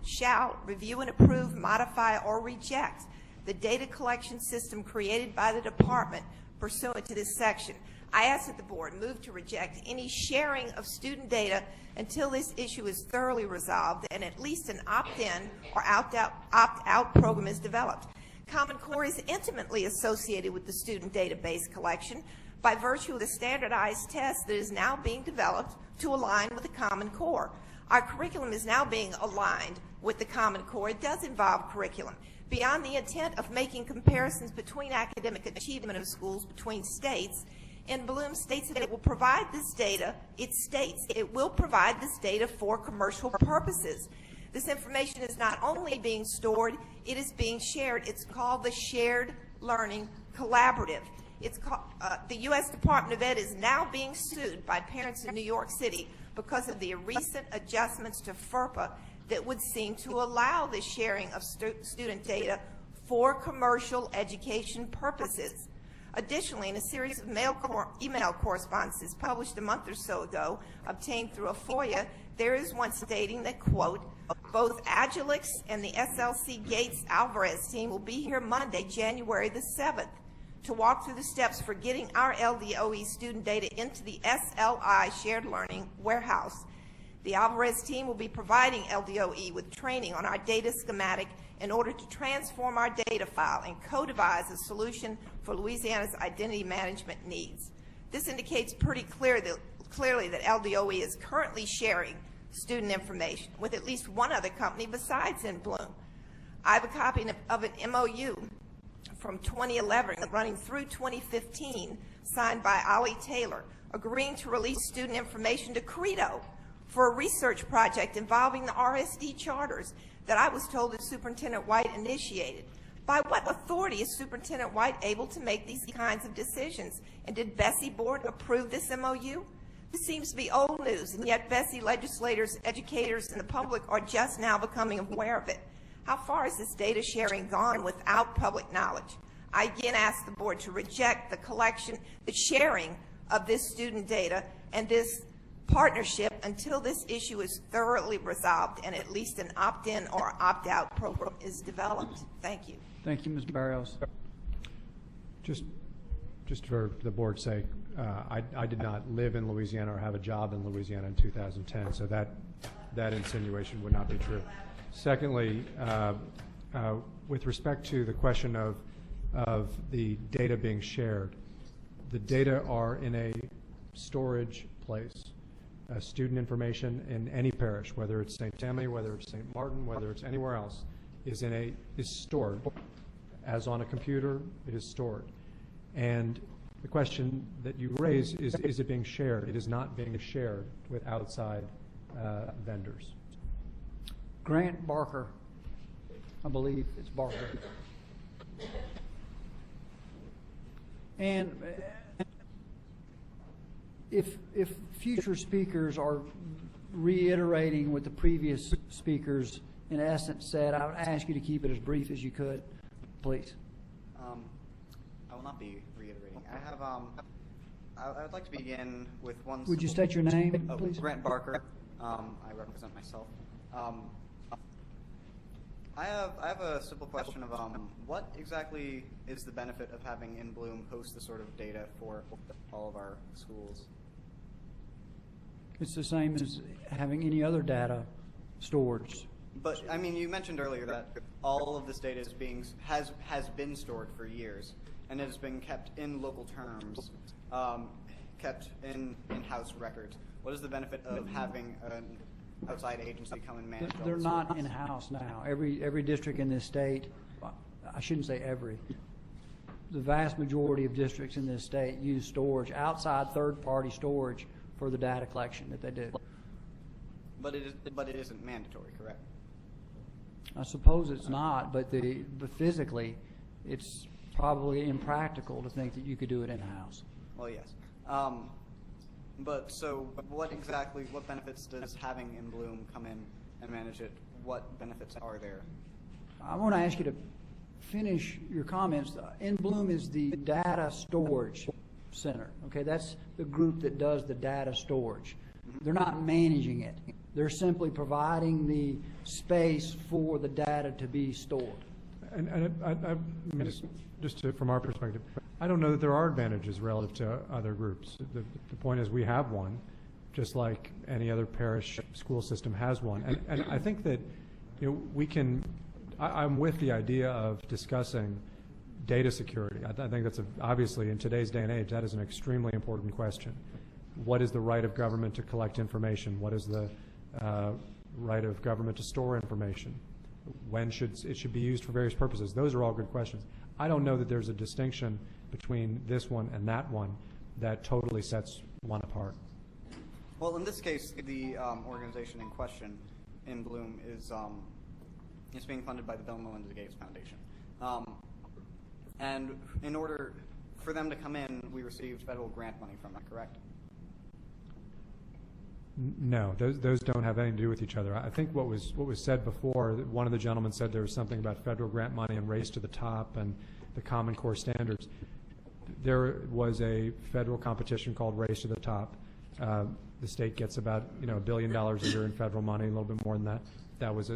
and approve, modify, or reject the data collection system created by the department pursuant to this section. I ask that the board move to reject any sharing of student data until this issue is thoroughly resolved and at least an opt-in or opt-out program is developed. Common Core is intimately associated with the student database collection by virtue of the standardized test that is now being developed to align with the Common Core. Our curriculum is now being aligned with the Common Core. It does involve curriculum. Beyond the intent of making comparisons between academic achievement of schools between states, and Bloom states that it will provide this data, it states it will provide this data for commercial purposes. This information is not only being stored, it is being shared. It's called the Shared Learning Collaborative. It's called, the U.S. Department of Ed is now being sued by parents in New York City because of the recent adjustments to FERPA that would seem to allow the sharing of student data for commercial education purposes. Additionally, in a series of email correspondences published a month or so ago, obtained through a FOIA, there is one stating that, quote, both Agilix and the SLC Gates Alvarez team will be here Monday, January the 7th, to walk through the steps for getting our LDOE student data into the SLI Shared Learning Warehouse. The Alvarez team will be providing LDOE with training on our data schematic in order to transform our data file and co-devise a solution for Louisiana's identity management needs. This indicates pretty clearly that LDOE is currently sharing student information with at least one other company besides In Bloom. I have a copy of an MOU from 2011 running through 2015 signed by Ollie Taylor, agreeing to release student information to Credo for a research project involving the RSD charters that I was told that Superintendent White initiated. By what authority is Superintendent White able to make these kinds of decisions? And did BESE board approve this MOU? This seems to be old news, and yet BESE legislators, educators, and the public are just now becoming aware of it. How far has this data sharing gone without public knowledge? I again ask the board to reject the collection, the sharing of this student data and this partnership until this issue is thoroughly resolved and at least an opt-in or opt-out program is developed. Thank you. Thank you, Ms. Barrios. Just for the board's sake, I did not live in Louisiana or have a job in Louisiana in 2010, so that insinuation would not be true. Secondly, with respect to the question of the data being shared, the data are in a storage place. Student information in any parish, whether it's St. Tammany, whether it's St. Martin, whether it's anywhere else, is stored. As on a computer, it is stored. And the question that you raise is it being shared? It is not being shared with outside vendors. Grant Barker. I believe it's Barker. And if future speakers are reiterating what the previous speakers in essence said, I would ask you to keep it as brief as you could, please. I will not be reiterating. I have I would like to begin with one. Would you state your name, please? Grant Barker. I represent myself. I have a simple question of what exactly is the benefit of having In Bloom host this sort of data for all of our schools? It's the same as having any other data storage. But I mean, you mentioned earlier that all of this data is has been stored for years, and it has been kept in local terms, kept in in-house records. What is the benefit of having an outside agency come and manage all They're this not storage? in-house now. Every district in this state, I shouldn't say every, the vast majority of districts in this state use storage, outside third-party storage for the data collection that they do. But it isn't mandatory, correct? I suppose it's not, but physically, it's probably impractical to think that you could do it in-house. Well, yes. But so what benefits does having In Bloom come in and manage it? What benefits are there? I want to ask you to finish your comments. In Bloom is the data storage center. Okay, that's the group that does the data storage. They're not managing it. They're simply providing the space for the data to be stored. And I mean, from our perspective, I don't know that there are advantages relative to other groups. The point is we have one, just like any other parish school system has one. And I think that we can, I'm with the idea of discussing data security. I think that's obviously in today's day and age, that is an extremely important question. What is the right of government to collect information? What is the right of government to store information? When should it be used for various purposes? Those are all good questions. I don't know that there's a distinction between this one and that one that totally sets one apart. Well, in this case, the organization in question, In Bloom, is being funded by the Bill and Melinda Gates Foundation. And in order for them to come in, we received federal grant money from it, correct? No, those don't have anything to do with each other. I think what was said before, one of the gentlemen said there was something about federal grant money and Race to the Top and the Common Core standards. There was a federal competition called Race to the Top. The state gets about $1 billion a year in federal money, a little bit more than that.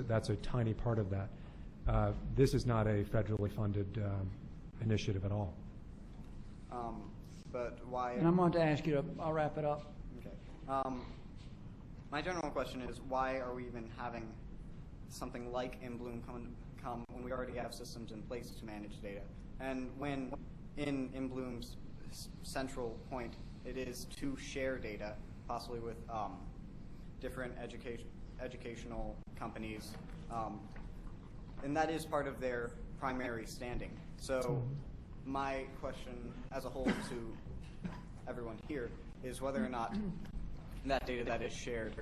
That's a tiny part of that. This is not a federally funded initiative at all. But why? And I'm going to ask you to, I'll wrap it up. Okay. My general question is, why are we even having something like In Bloom come when we already have systems in place to manage data? And when in Bloom's central point, it is to share data, possibly with different educational companies, and that is part of their primary standing. So my question as a whole to everyone here is whether or not that data that is shared,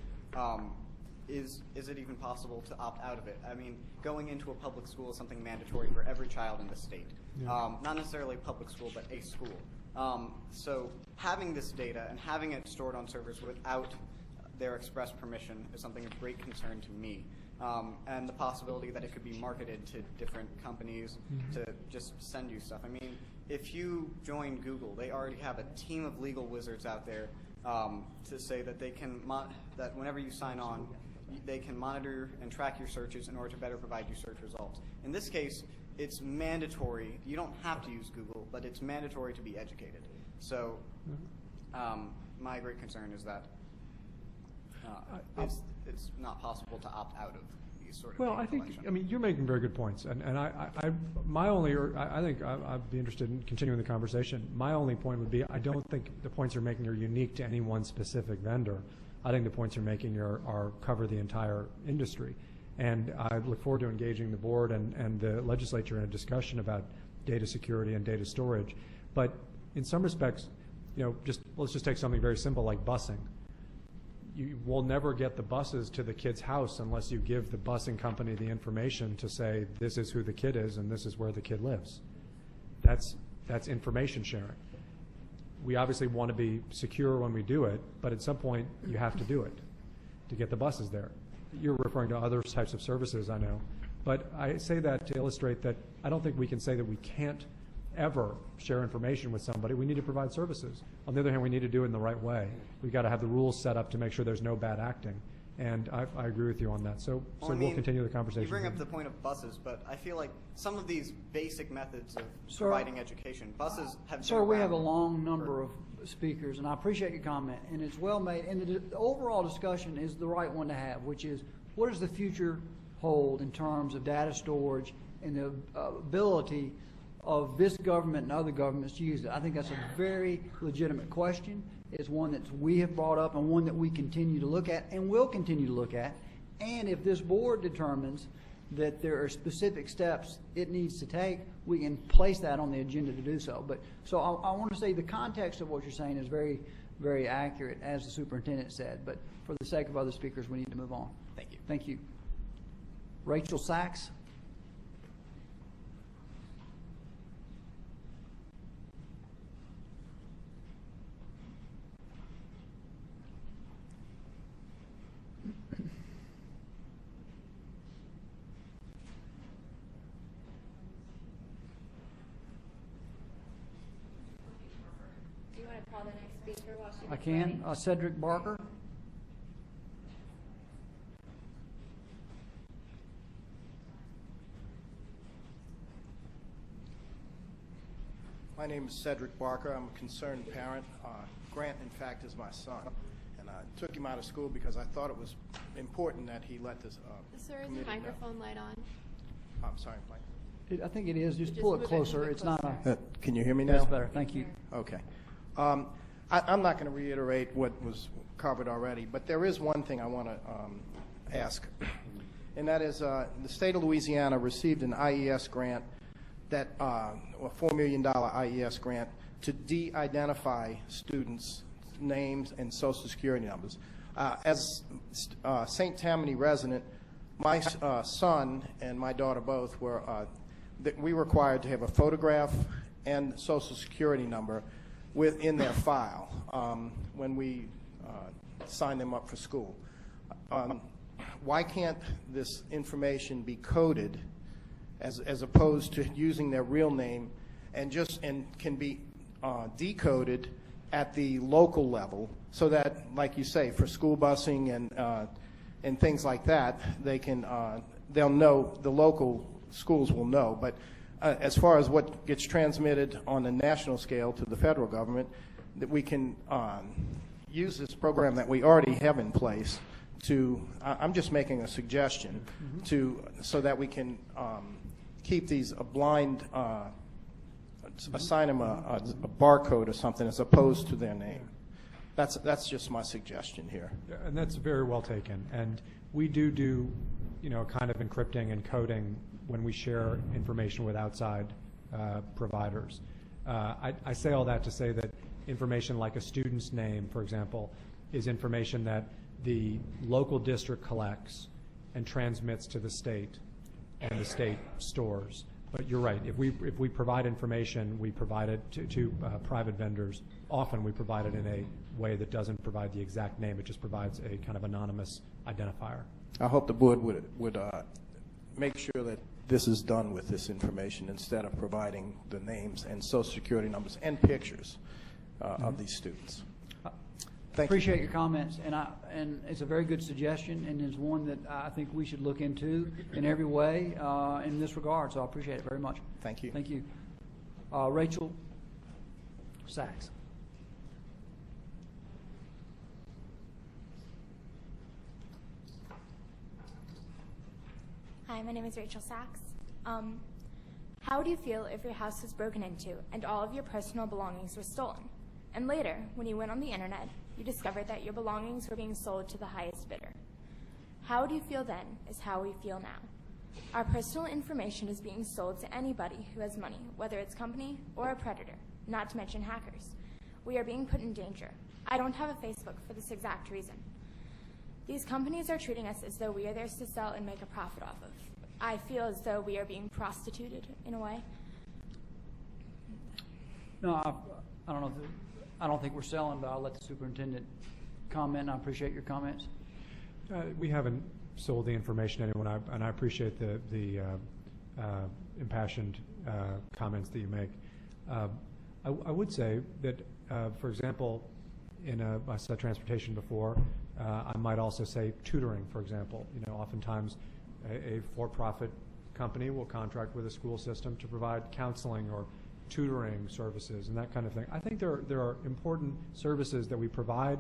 is it even possible to opt out of it? I mean, going into a public school is something mandatory for every child in the state. Yeah. Not necessarily a public school, but a school. So having this data and having it stored on servers without their express permission is something of great concern to me. And the possibility that it could be marketed to different companies to just send you stuff. I mean, if you join Google, they already have a team of legal wizards out there to say that they can that whenever you sign on, they can monitor and track your searches in order to better provide you search results. In this case, it's mandatory. You don't have to use Google, but it's mandatory to be educated. So my great concern is that it's not possible to opt out of these sort of Well, data I think, collection. I mean, you're making very good points, and I think I'd be interested in continuing the conversation. My only point would be, I don't think the points you're making are unique to any one specific vendor. I think the points you're making are cover the entire industry, and I look forward to engaging the board and the legislature in a discussion about data security and data storage. But in some respects, let's just take something very simple like busing. You will never get the buses to the kid's house unless you give the busing company the information to say this is who the kid is and this is where the kid lives. That's information sharing. We obviously want to be secure when we do it, but at some point you have to do it to get the buses there. You're referring to other types of services, I know. But I say that to illustrate that I don't think we can say that we can't ever share information with somebody. We need to provide services. On the other hand, we need to do it in the right way. We've got to have the rules set up to make sure there's no bad acting. And I agree with you on that. So Well, I we'll mean, continue the conversation. You bring up the point of buses, but I feel like some of these basic methods of Sir, providing education, buses have been Sir, we have a around long number of speakers, and I appreciate your comment, and it's well made, and the overall discussion is the right one to have, which is, what does the future hold in terms of data storage and the ability of this government and other governments to use it? I think that's a very legitimate question. It's one that we have brought up and one that we continue to look at and will continue to look at. And if this board determines that there are specific steps it needs to take, we can place that on the agenda to do so. But so I want to say the context of what you're saying is very, very accurate, as the superintendent said. But for the sake of other speakers, we need to move on. Thank you. Thank you. Rachel Sachs. Do you want to call the next speaker while she I gets can. ready? Cedric Barker. My name is Cedric Barker. I'm a concerned parent. Grant, in fact, is my son. And I took him out of school because I thought it was important that he let this Sir, is your committee know. microphone light on? I'm sorry, Mike. I think it is. Just Just pull it move it closer. It's not a. Can you hear me now? That's better. Thank you. Okay. I'm not going to reiterate what was covered already, but there is one thing I want to ask, and that is the state of Louisiana received an IES grant, a $4 million IES grant to de-identify students' names and social security numbers. As a St. Tammany resident, my son and my daughter both were, we were required to have a photograph and social security number in their file when we signed them up for school. Why can't this information be coded as opposed to using their real name and can be decoded at the local level so that, like you say, for school busing and things like that, they'll know, the local schools will know. But as far as what gets transmitted on a national scale to the federal government, that we can use this program that we already have in place to, I'm just making a suggestion, so that we can keep these a blind, assign them a barcode or something as opposed to their name. That's just my suggestion here. And that's very well taken. And we do, kind of encrypting and coding when we share information with outside providers. I say all that to say that information like a student's name, for example, is information that the local district collects and transmits to the state and the state stores. But you're right. If we provide information, we provide it to private vendors. Often we provide it in a way that doesn't provide the exact name. It just provides a kind of anonymous identifier. I hope the board would make sure that this is done with this information instead of providing the names and social security numbers and pictures of these students. Thank you. Appreciate your comments, and it's a very good suggestion, and is one that I think we should look into in every way in this regard. So I appreciate it very much. Thank you. Thank you. Rachel Sachs. Hi, my name is Rachel Sachs. How would you feel if your house was broken into and all of your personal belongings were stolen? And later, when you went on the internet, you discovered that your belongings were being sold to the highest bidder. How would you feel then is how we feel now. Our personal information is being sold to anybody who has money, whether it's company or a predator, not to mention hackers. We are being put in danger. I don't have a Facebook for this exact reason. These companies are treating us as though we are theirs to sell and make a profit off of. I feel as though we are being prostituted in a way. No, I don't know. I don't think we're selling, but I'll let the superintendent comment. I appreciate your comments. We haven't sold the information to anyone, and I appreciate the impassioned comments that you make. I would say that, for example, I said transportation before, I might also say tutoring, for example. You know, oftentimes a for-profit company will contract with a school system to provide counseling or tutoring services and that kind of thing. I think there are important services that we provide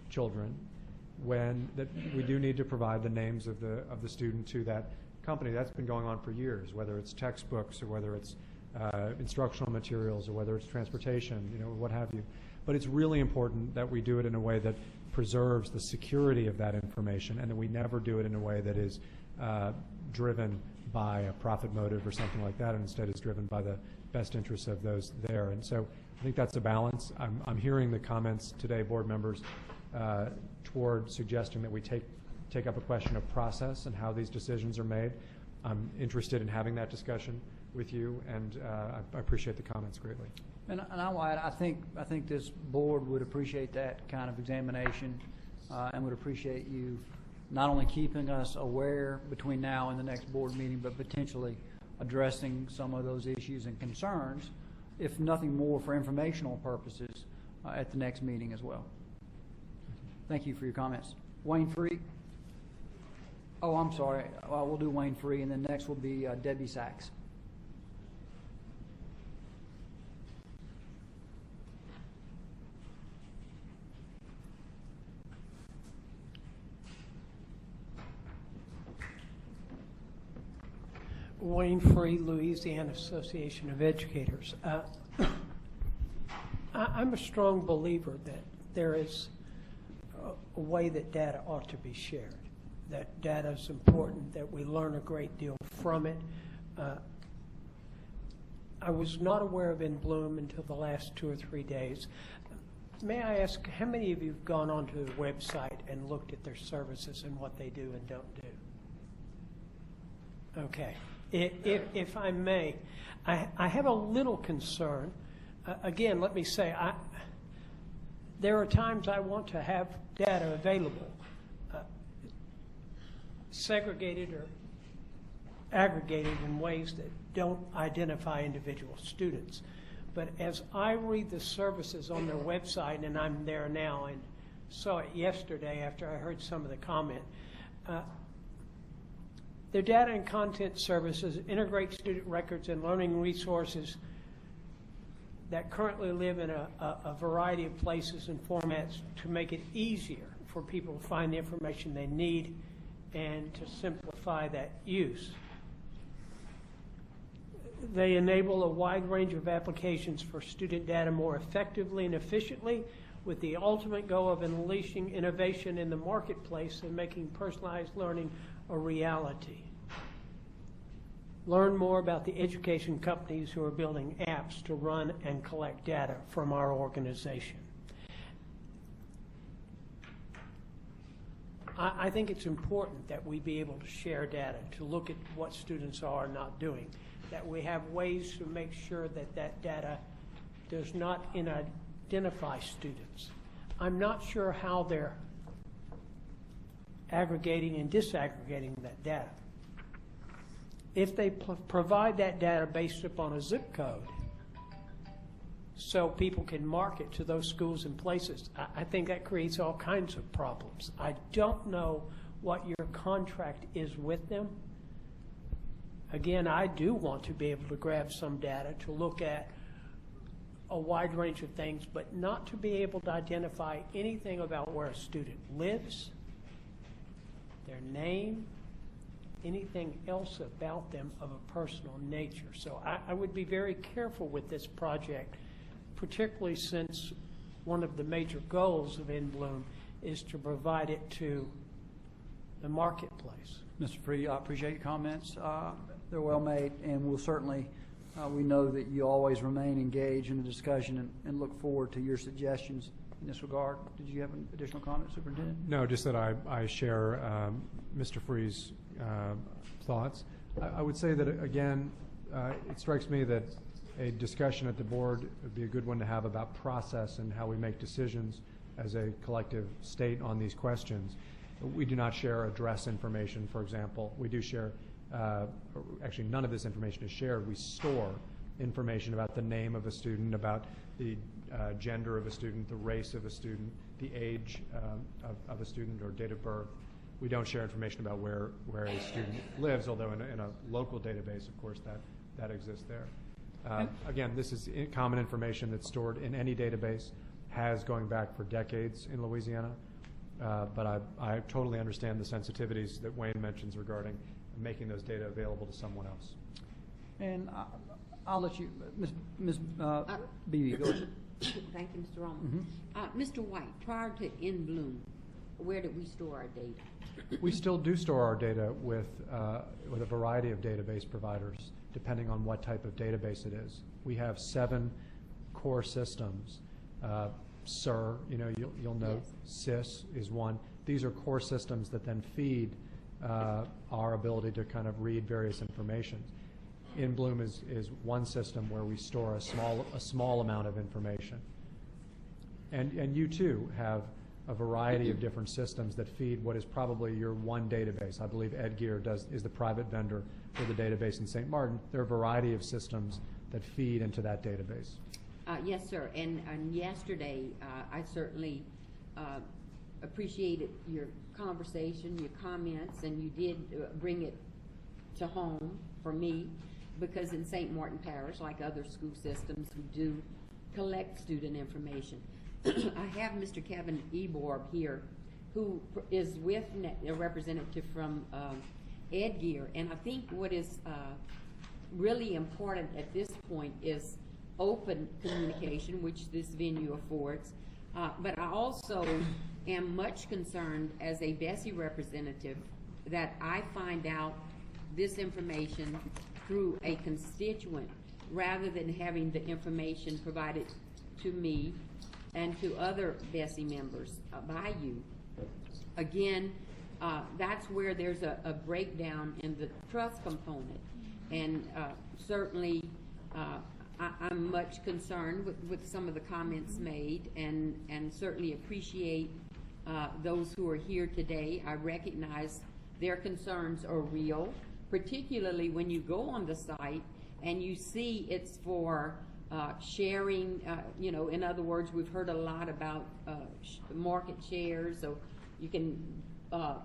children that we do need to provide the names of the student to that company. That's been going on for years, whether it's textbooks or whether it's instructional materials or whether it's transportation, you know, what have you. But it's really important that we do it in a way that preserves the security of that information and that we never do it in a way that is driven by a profit motive or something like that, and instead is driven by the best interests of those there. And so I think that's a balance. I'm hearing the comments today, board members, toward suggesting that we take up a question of process and how these decisions are made. I'm interested in having that discussion with you, and I appreciate the comments greatly. And I think this board would appreciate that kind of examination and would appreciate you not only keeping us aware between now and the next board meeting, but potentially addressing some of those issues and concerns, if nothing more for informational purposes, at the next meeting as well. Thank you for your comments. Wayne Free. Oh, I'm sorry. We'll do Wayne Free, and then next will be Debbie Sachs. Wayne Free, Louisiana Association of Educators. I'm a strong believer that there is a way that data ought to be shared, that data is important, that we learn a great deal from it. I was not aware of In Bloom until the last 2 or 3 days. May I ask, how many of you have gone onto the website and looked at their services and what they do and don't do? Okay. If I may, I have a little concern. Again, let me say, there are times I want to have data available, segregated or aggregated in ways that don't identify individual students. But as I read the services on their website, and I'm there now and saw it yesterday after I heard some of the comment, their data and content services integrate student records and learning resources that currently live in a variety of places and formats to make it easier for people to find the information they need and to simplify that use. They enable a wide range of applications for student data more effectively and efficiently, with the ultimate goal of unleashing innovation in the marketplace and making personalized learning a reality. Learn more about the education companies who are building apps to run and collect data from our organization. I think it's important that we be able to share data, to look at what students are not doing, that we have ways to make sure that that data does not identify students. I'm not sure how they're aggregating and disaggregating that data. If they provide that data based upon a zip code so people can market to those schools and places, I think that creates all kinds of problems. I don't know what your contract is with them. Again, I do want to be able to grab some data to look at a wide range of things, but not to be able to identify anything about where a student lives, their name, anything else about them of a personal nature. So I would be very careful with this project, particularly since one of the major goals of In Bloom is to provide it to the marketplace. Mr. Free, I appreciate your comments. They're well made, and we'll certainly, we know that you always remain engaged in the discussion and look forward to your suggestions in this regard. Did you have an additional comment, Superintendent? No, just that I share Mr. Free's thoughts. I would say that, again, it strikes me that a discussion at the board would be a good one to have about process and how we make decisions as a collective state on these questions. We do not share address information, for example. We do share, actually none of this information is shared. We store information about the name of a student, about the gender of a student, the race of a student, the age of a student or date of birth. We don't share information about where a student lives, although in a local database, of course, that exists there. Again, this is common information that's stored in any database, has going back for decades in Louisiana, but I totally understand the sensitivities that Wayne mentions regarding making those data available to someone else. And I'll let you, Ms. Beebe, go ahead. Thank you, Mr. Roman. Mr. White, prior to In Bloom, where did we store our data? We still do store our data with a variety of database providers, depending on what type of database it is. We have 7 core systems. SIR, you'll note, SIS is one. These are core systems that then feed our ability to kind of read various information. In Bloom is one system where we store a small amount of information. And you too have a variety of different systems that feed what is probably your one database. I believe EdGear is the private vendor for the database in St. Martin. There are a variety of systems that feed into that database. Yes, sir. And yesterday, I certainly appreciated your conversation, your comments, and you did bring it to home for me, because in St. Martin Parish, like other school systems, we do collect student information. I have Mr. Kevin Eborb here, who is with a representative from EdGear, and I think what is really important at this point is open communication, which this venue affords, but I also am much concerned as a BESE representative that I find out this information through a constituent rather than having the information provided to me and to other BESE members by you. Again, that's where there's a breakdown in the trust component, and certainly I'm much concerned with some of the comments made, and certainly appreciate those who are here today. I recognize their concerns are real, particularly when you go on the site and you see it's for sharing, in other words, we've heard a lot about market shares, so you can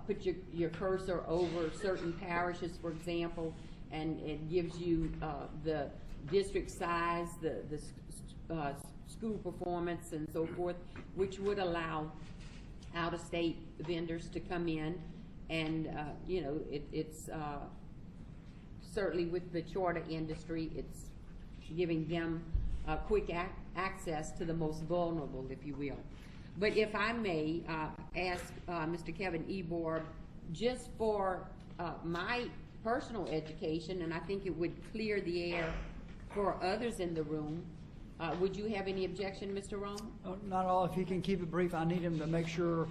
put your cursor over certain parishes, for example, and it gives you the district size, the school performance, and so forth, which would allow out-of-state vendors to come in, and it's certainly with the charter industry, it's giving them quick access to the most vulnerable, if you will. But if I may ask Mr. Kevin Eborb, just for my personal education, and I think it would clear the air for others in the room, would you have any objection, Mr. Rohn? Not at all. If you can keep it brief, I need him to make sure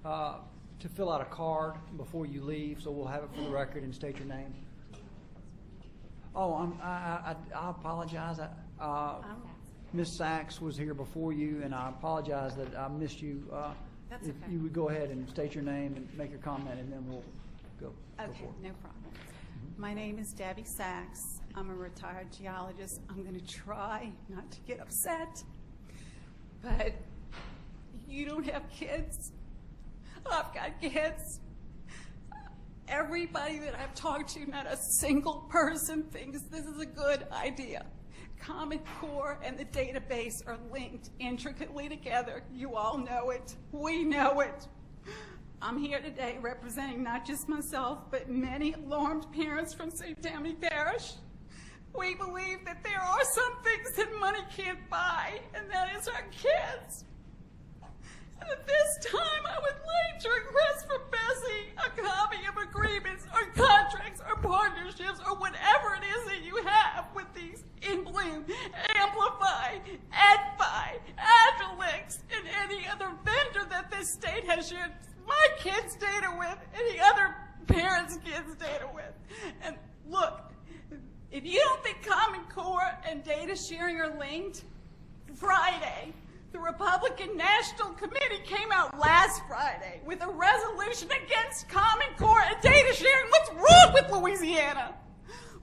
to fill out a card before you leave, so we'll have it for the record and state your name. Oh, I apologize. Ms. Sachs was here before you, and I apologize that I missed you. That's if okay. you would go ahead and state your name and make your comment, and then we'll go. Okay, no problem. My name is Debbie Sachs. I'm a retired geologist. I'm going to try not to get upset, but you don't have kids. I've got kids. Everybody that I've talked to, not a single person thinks this is a good idea. Common Core and the database are linked intricately together. You all know it. We know it. I'm here today representing not just myself, but many alarmed parents from St. Tammany Parish. We believe that there are some things that money can't buy, and that is our kids. And at this time, I would like to request from BESE a copy of agreements or contracts or partnerships or whatever it is that you have with these In Bloom, Amplify, EdFi, Agilix, and any other vendor that this state has shared my kids' data with, any other parents' kids' data with. And look, if you don't think Common Core and data sharing are linked, Friday, the Republican National Committee came out last Friday with a resolution against Common Core and data sharing. What's wrong with Louisiana?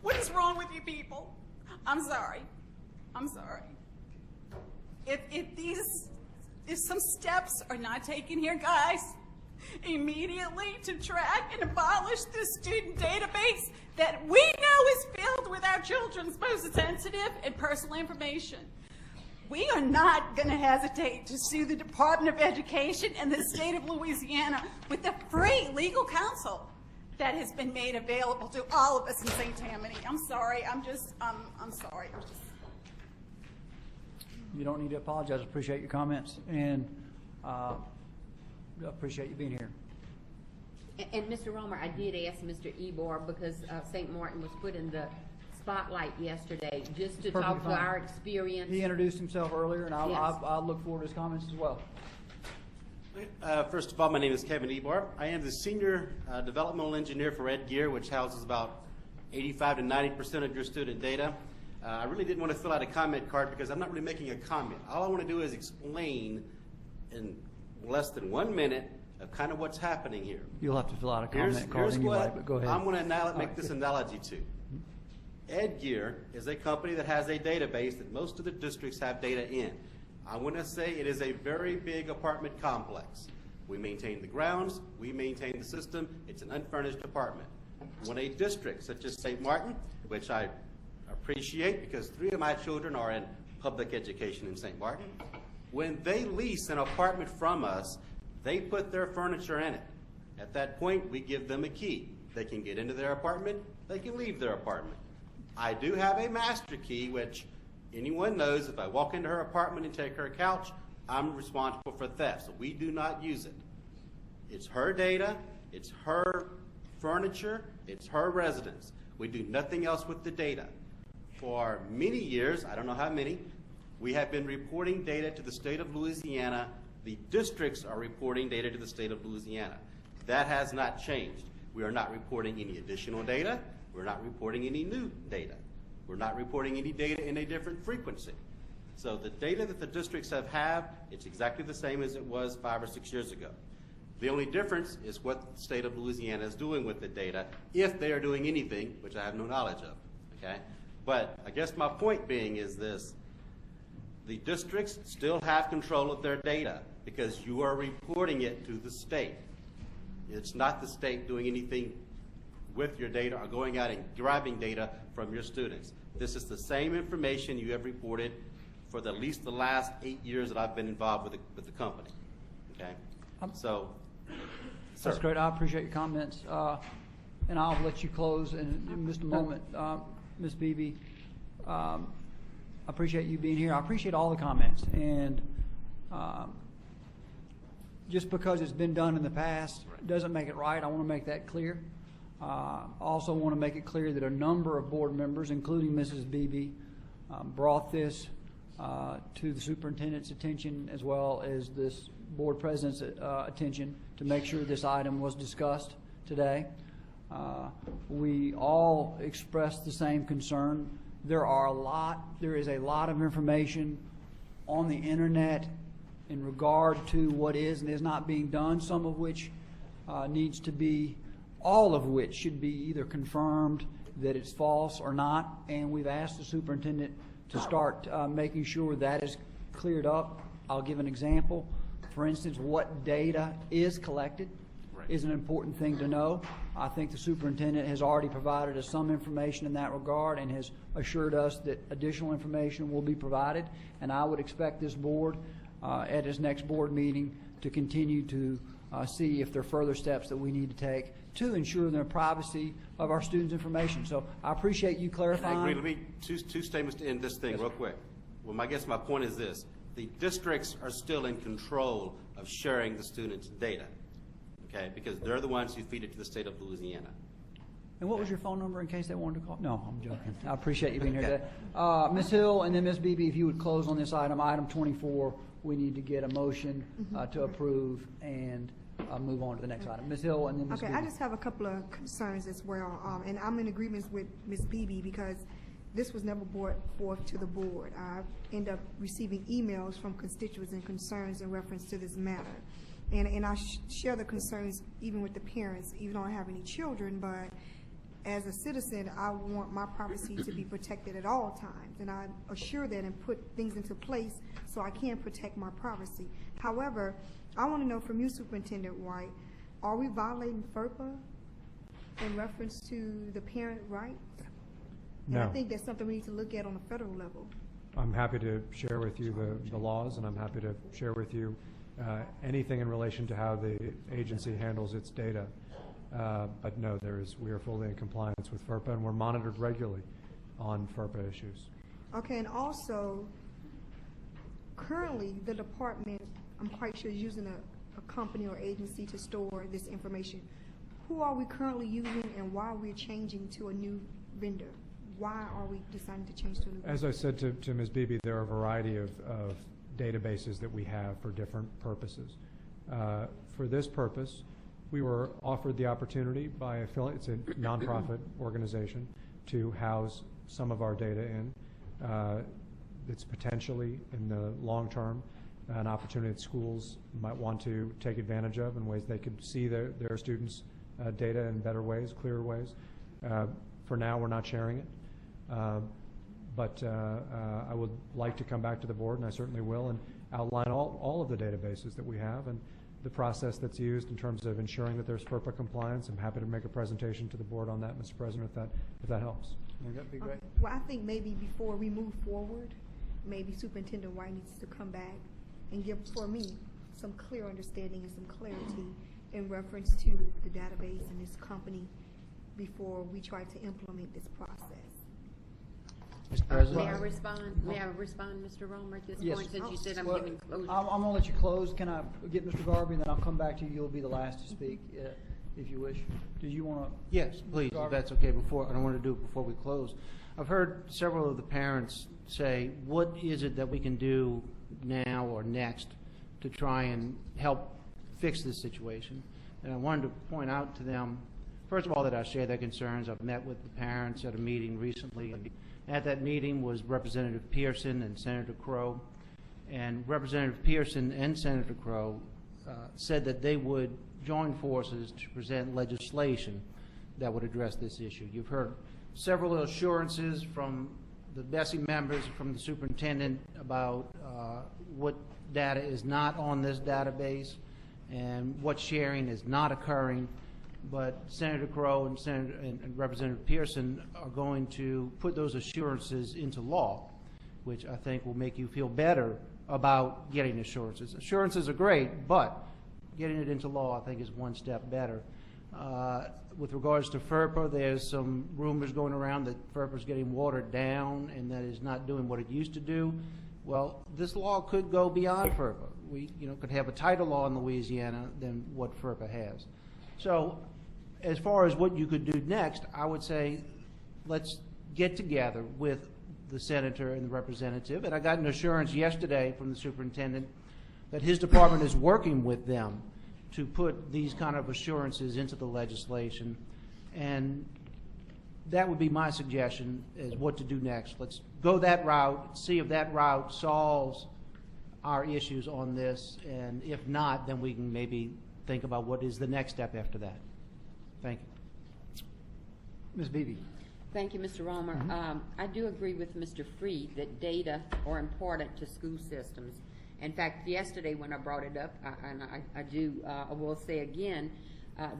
What is wrong with you people? I'm sorry. I'm sorry. If if some steps are not taken here, guys, immediately to track and abolish this student database that we know is filled with our children's most sensitive and personal information. We are not going to hesitate to sue the Department of Education and the state of Louisiana with the free legal counsel that has been made available to all of us in St. Tammany. I'm sorry. I'm sorry. You don't need to apologize. I appreciate your comments, and appreciate you being here. And Mr. Romer, I did ask Mr. Ebor because St. Martin was put in the spotlight yesterday just to talk to our experience. He introduced himself earlier, and I'll look forward to his comments as well. First of all, my name is Kevin Ebor. I am the Senior Developmental Engineer for Ed Gear, which houses about 85 to 90% of your student data. I really didn't want to fill out a comment card because I'm not really making a comment. All I want to do is explain in less than 1 minute of kind of what's happening here. You'll have to fill out a comment card anyway, but go ahead. I'm going to make this analogy to. Ed Gear is a company that has a database that most of the districts have data in. I want to say it is a very big apartment complex. We maintain the grounds, we maintain the system, it's an unfurnished apartment. When a district such as St. Martin, which I appreciate because 3 of my children are in public education in St. Martin, when they lease an apartment from us, they put their furniture in it. At that point, we give them a key. They can get into their apartment, they can leave their apartment. I do have a master key, which anyone knows if I walk into her apartment and take her couch, I'm responsible for theft, so we do not use it. It's her data, it's her furniture, it's her residence. We do nothing else with the data. For many years, I don't know how many, we have been reporting data to the state of Louisiana. The districts are reporting data to the state of Louisiana. That has not changed. We are not reporting any additional data. We're not reporting any new data. We're not reporting any data in a different frequency. So the data that the districts have, it's exactly the same as it was 5 or 6 years ago. The only difference is what the state of Louisiana is doing with the data, if they are doing anything, which I have no knowledge of, okay? But I guess my point being is this: the districts still have control of their data because you are reporting it to the state. It's not the state doing anything with your data or going out and grabbing data from your students. This is the same information you have reported for at least the last 8 years that I've been involved with the company, okay? So, that's great. I appreciate your comments, and I'll let you close in just a moment. Ms. Beebe, I appreciate you being here. I appreciate all the comments, and just because it's been done in the past doesn't make it right. I want to make that clear. I also want to make it clear that a number of board members, including Mrs. Beebe, brought this to the superintendent's attention as well as this board president's attention to make sure this item was discussed today. We all expressed the same concern. There is a lot of information on the internet in regard to what is and is not being done, some of which needs to be, all of which should be either confirmed that it's false or not, and we've asked the superintendent to start making sure that is cleared up. I'll give an example. For instance, what data is collected is an important thing to know. I think the superintendent has already provided us some information in that regard and has assured us that additional information will be provided, and I would expect this board at its next board meeting to continue to see if there are further steps that we need to take to ensure the privacy of our students' information. So I appreciate you clarifying. I agree. Let me two statements to end this thing real quick. Well, I guess my point is this: the districts are still in control of sharing the students' data, okay? Because they're the ones who feed it to the state of Louisiana. And what was your phone number in case they wanted to call? No, I'm joking. I appreciate you being here today. Ms. Hill and then Ms. Beebe, if you would close on this item, item 24, we need to get a motion to approve and move on to the next item. Ms. Hill and then Ms. Beebe. I just have a couple of concerns as well, and I'm in agreement with Ms. Beebe because this was never brought forth to the board. I end up receiving emails from constituents and concerns in reference to this matter. And I share the concerns even with the parents, even though I don't have any children, but as a citizen, I want my privacy to be protected at all times, and I assure that and put things into place so I can protect my privacy. However, I want to know from you, Superintendent White, are we violating FERPA in reference to the parent right? And No. I think that's something we need to look at on a federal level. I'm happy to share with you the laws, and I'm happy to share with you anything in relation to how the agency handles its data. But no, we are fully in compliance with FERPA, and we're monitored regularly on FERPA issues. Okay, and also, currently, the department, I'm quite sure, is using a company or agency to store this information. Who are we currently using, and why are we changing to a new vendor? Why are we deciding to change to a new vendor? As I said to Ms. Beebe, there are a variety of databases that we have for different purposes. For this purpose, we were offered the opportunity by it's a nonprofit organization, to house some of our data in. It's potentially, in the long term, an opportunity that schools might want to take advantage of in ways they could see their students' data in better ways, clearer ways. For now, we're not sharing it. But I would like to come back to the board, and I certainly will, and outline all of the databases that we have and the process that's used in terms of ensuring that there's FERPA compliance. I'm happy to make a presentation to the board on that, Mr. President, if that helps. That'd be great. Well, I think maybe before we move forward, maybe Superintendent White needs to come back and give, for me, some clear understanding and some clarity in reference to the database and this company before we try to implement this process. Mr. President? May I respond? May I respond, Mr. Romer, at this Yes. point, since you said I'm Well, giving closure? I'm going to let you close. Can I get Mr. Garvey, and then I'll come back to you. You'll be the last to speak, if you wish. Do you want to? Yes, please, if that's okay. I don't want to do it before we close. I've heard several of the parents say, what is it that we can do now or next to try and help fix this situation? And I wanted to point out to them, first of all, that I share their concerns. I've met with the parents at a meeting recently. At that meeting was Representative Pearson and Senator Crow. And Representative Pearson and Senator Crow said that they would join forces to present legislation that would address this issue. You've heard several assurances from the BESE members, from the superintendent, about what data is not on this database and what sharing is not occurring. But Senator Crow and Representative Pearson are going to put those assurances into law, which I think will make you feel better about getting assurances. Assurances are great, but getting it into law, I think, is one step better. With regards to FERPA, there's some rumors going around that FERPA is getting watered down and that it's not doing what it used to do. Well, this law could go beyond FERPA. We could have a tighter law in Louisiana than what FERPA has. So as far as what you could do next, I would say let's get together with the senator and the representative. And I got an assurance yesterday from the superintendent that his department is working with them to put these kind of assurances into the legislation. And that would be my suggestion, is what to do next. Let's go that route, see if that route solves our issues on this. And if not, then we can maybe think about what is the next step after that. Thank you. Ms. Beebe. Thank you, Mr. Romer. I do agree with Mr. Freed that data are important to school systems. In fact, yesterday when I brought it up, I will say again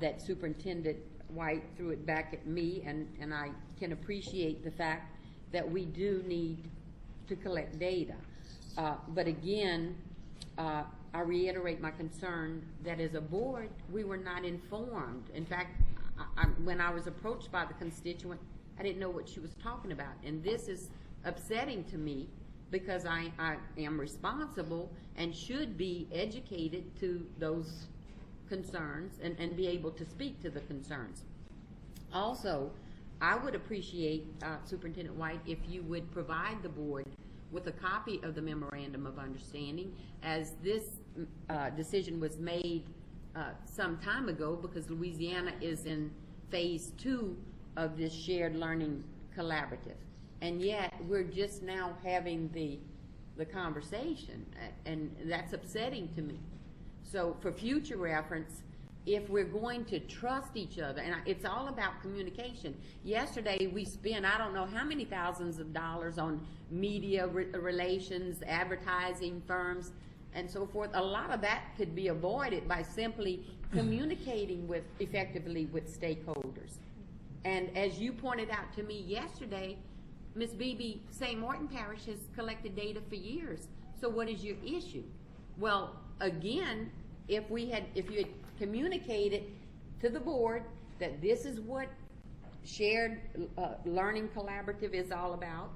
that Superintendent White threw it back at me, and I can appreciate the fact that we do need to collect data. But again, I reiterate my concern that as a board, we were not informed. In fact, when I was approached by the constituent, I didn't know what she was talking about. And this is upsetting to me because I am responsible and should be educated to those concerns and be able to speak to the concerns. Also, I would appreciate, Superintendent White, if you would provide the board with a copy of the Memorandum of Understanding, as this decision was made some time ago, because Louisiana is in phase 2 of this shared learning collaborative. And yet we're just now having the conversation, and that's upsetting to me. So for future reference, if we're going to trust each other, and it's all about communication. Yesterday, we spent, I don't know how many thousands of dollars on media relations, advertising firms, and so forth. A lot of that could be avoided by simply communicating effectively with stakeholders. And as you pointed out to me yesterday, Ms. Beebe, St. Martin Parish has collected data for years. So what is your issue? Well, again, if you had communicated to the board that this is what shared learning collaborative is all about,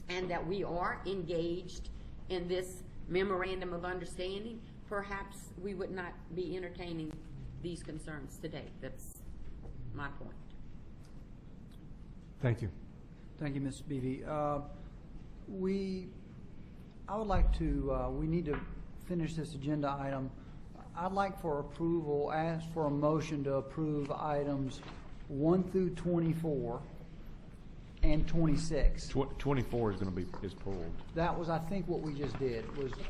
and that we are engaged in this memorandum of understanding, perhaps we would not be entertaining these concerns today. That's my point. Thank you. Thank you, Ms. Beebe. I would like to, we need to finish this agenda item. I'd like for approval, ask for a motion to approve items 1 through 24 and 26. 24 is going to be pulled. That was, I think, what we just did.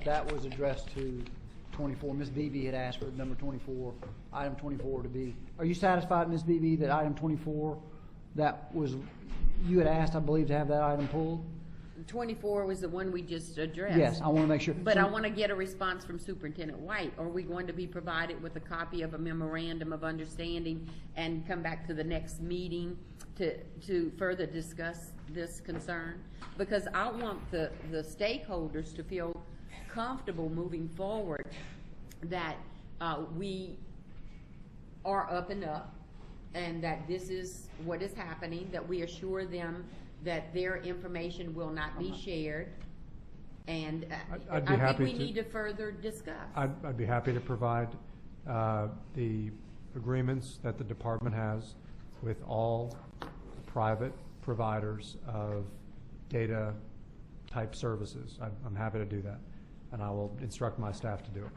That was addressed to 24. Ms. Beebe had asked for number 24, item 24 to be. Are you satisfied, Ms. Beebe, that item 24, that was, you had asked, I believe, to have that item pulled? 24 was the one we just addressed. Yes, I want to make sure. But I want to get a response from Superintendent White. Are we going to be provided with a copy of a memorandum of understanding and come back to the next meeting to further discuss this concern? Because I want the stakeholders to feel comfortable moving forward that we are up and up and that this is what is happening, that we assure them that their information will not be shared, and I think we need to further discuss. I'd be happy to provide the agreements that the department has with all private providers of data type services. I'm happy to do that, and I will instruct my staff to do it.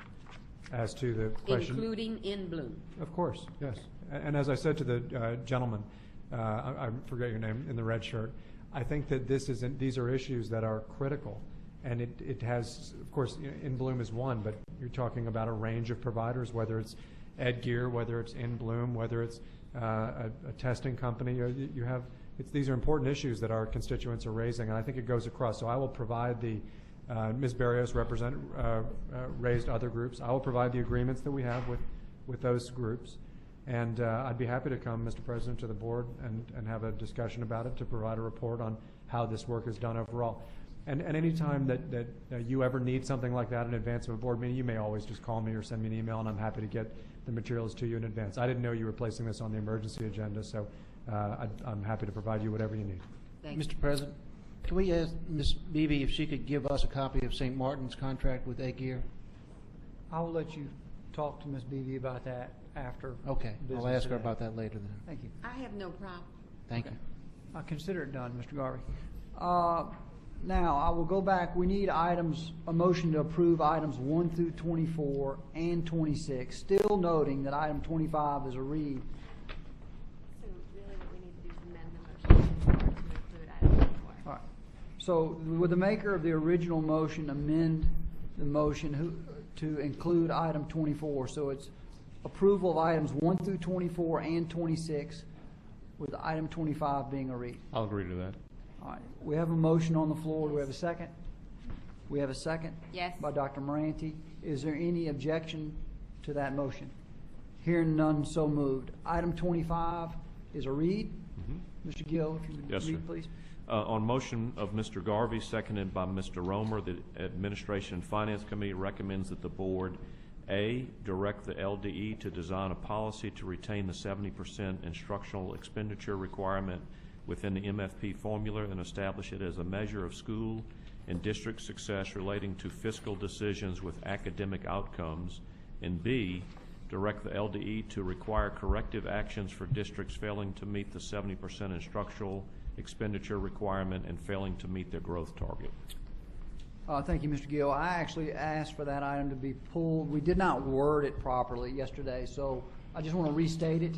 As to the question, including in Bloom. Of course, yes. And as I said to the gentleman, I forget your name, in the red shirt, I think that these are issues that are critical, and it has, of course, in Bloom is one, but you're talking about a range of providers, whether it's EdGear, whether it's in Bloom, whether it's a testing company. These are important issues that our constituents are raising, and I think it goes across. So I will provide Ms. Barrios raised other groups. I will provide the agreements that we have with those groups. And I'd be happy to come, Mr. President, to the board and have a discussion about it to provide a report on how this work is done overall. And any time that you ever need something like that in advance of a board meeting, you may always just call me or send me an email, and I'm happy to get the materials to you in advance. I didn't know you were placing this on the emergency agenda, so I'm happy to provide you whatever you need. Mr. President, can we ask Ms. Beebe if she could give us a copy of St. Martin's contract with EdGear? I will let you talk to Ms. Beebe about that after. Okay, I'll ask her today. about that later then. Thank you. I have no problem. Thank you. I consider it done, Mr. Garvey. Now, I will go back. We need a motion to approve items 1 through 24 and 26, still noting that item 25 is a read. So really what we need to do is amend the motion to include item 24. All right. So would the maker of the original motion amend the motion to include item 24? So it's approval of items 1 through 24 and 26, with item 25 being a read. I'll agree to that. All right. We have a motion on the floor. Do we have a second? We have a second? Yes. By Dr. Moranti. Is there any objection to that motion? Hearing none, so moved. Item 25 is a read. Mr. Gill, if you would Yes, read, sir. please. On motion of Mr. Garvey, seconded by Mr. Romer, the Administration and Finance Committee recommends that the board, A, direct the LDE to design a policy to retain the 70% instructional expenditure requirement within the MFP formula and establish it as a measure of school and district success relating to fiscal decisions with academic outcomes, and B, direct the LDE to require corrective actions for districts failing to meet the 70% instructional expenditure requirement and failing to meet their growth target. Thank you, Mr. Gill. I actually asked for that item to be pulled. We did not word it properly yesterday, so I just want to restate it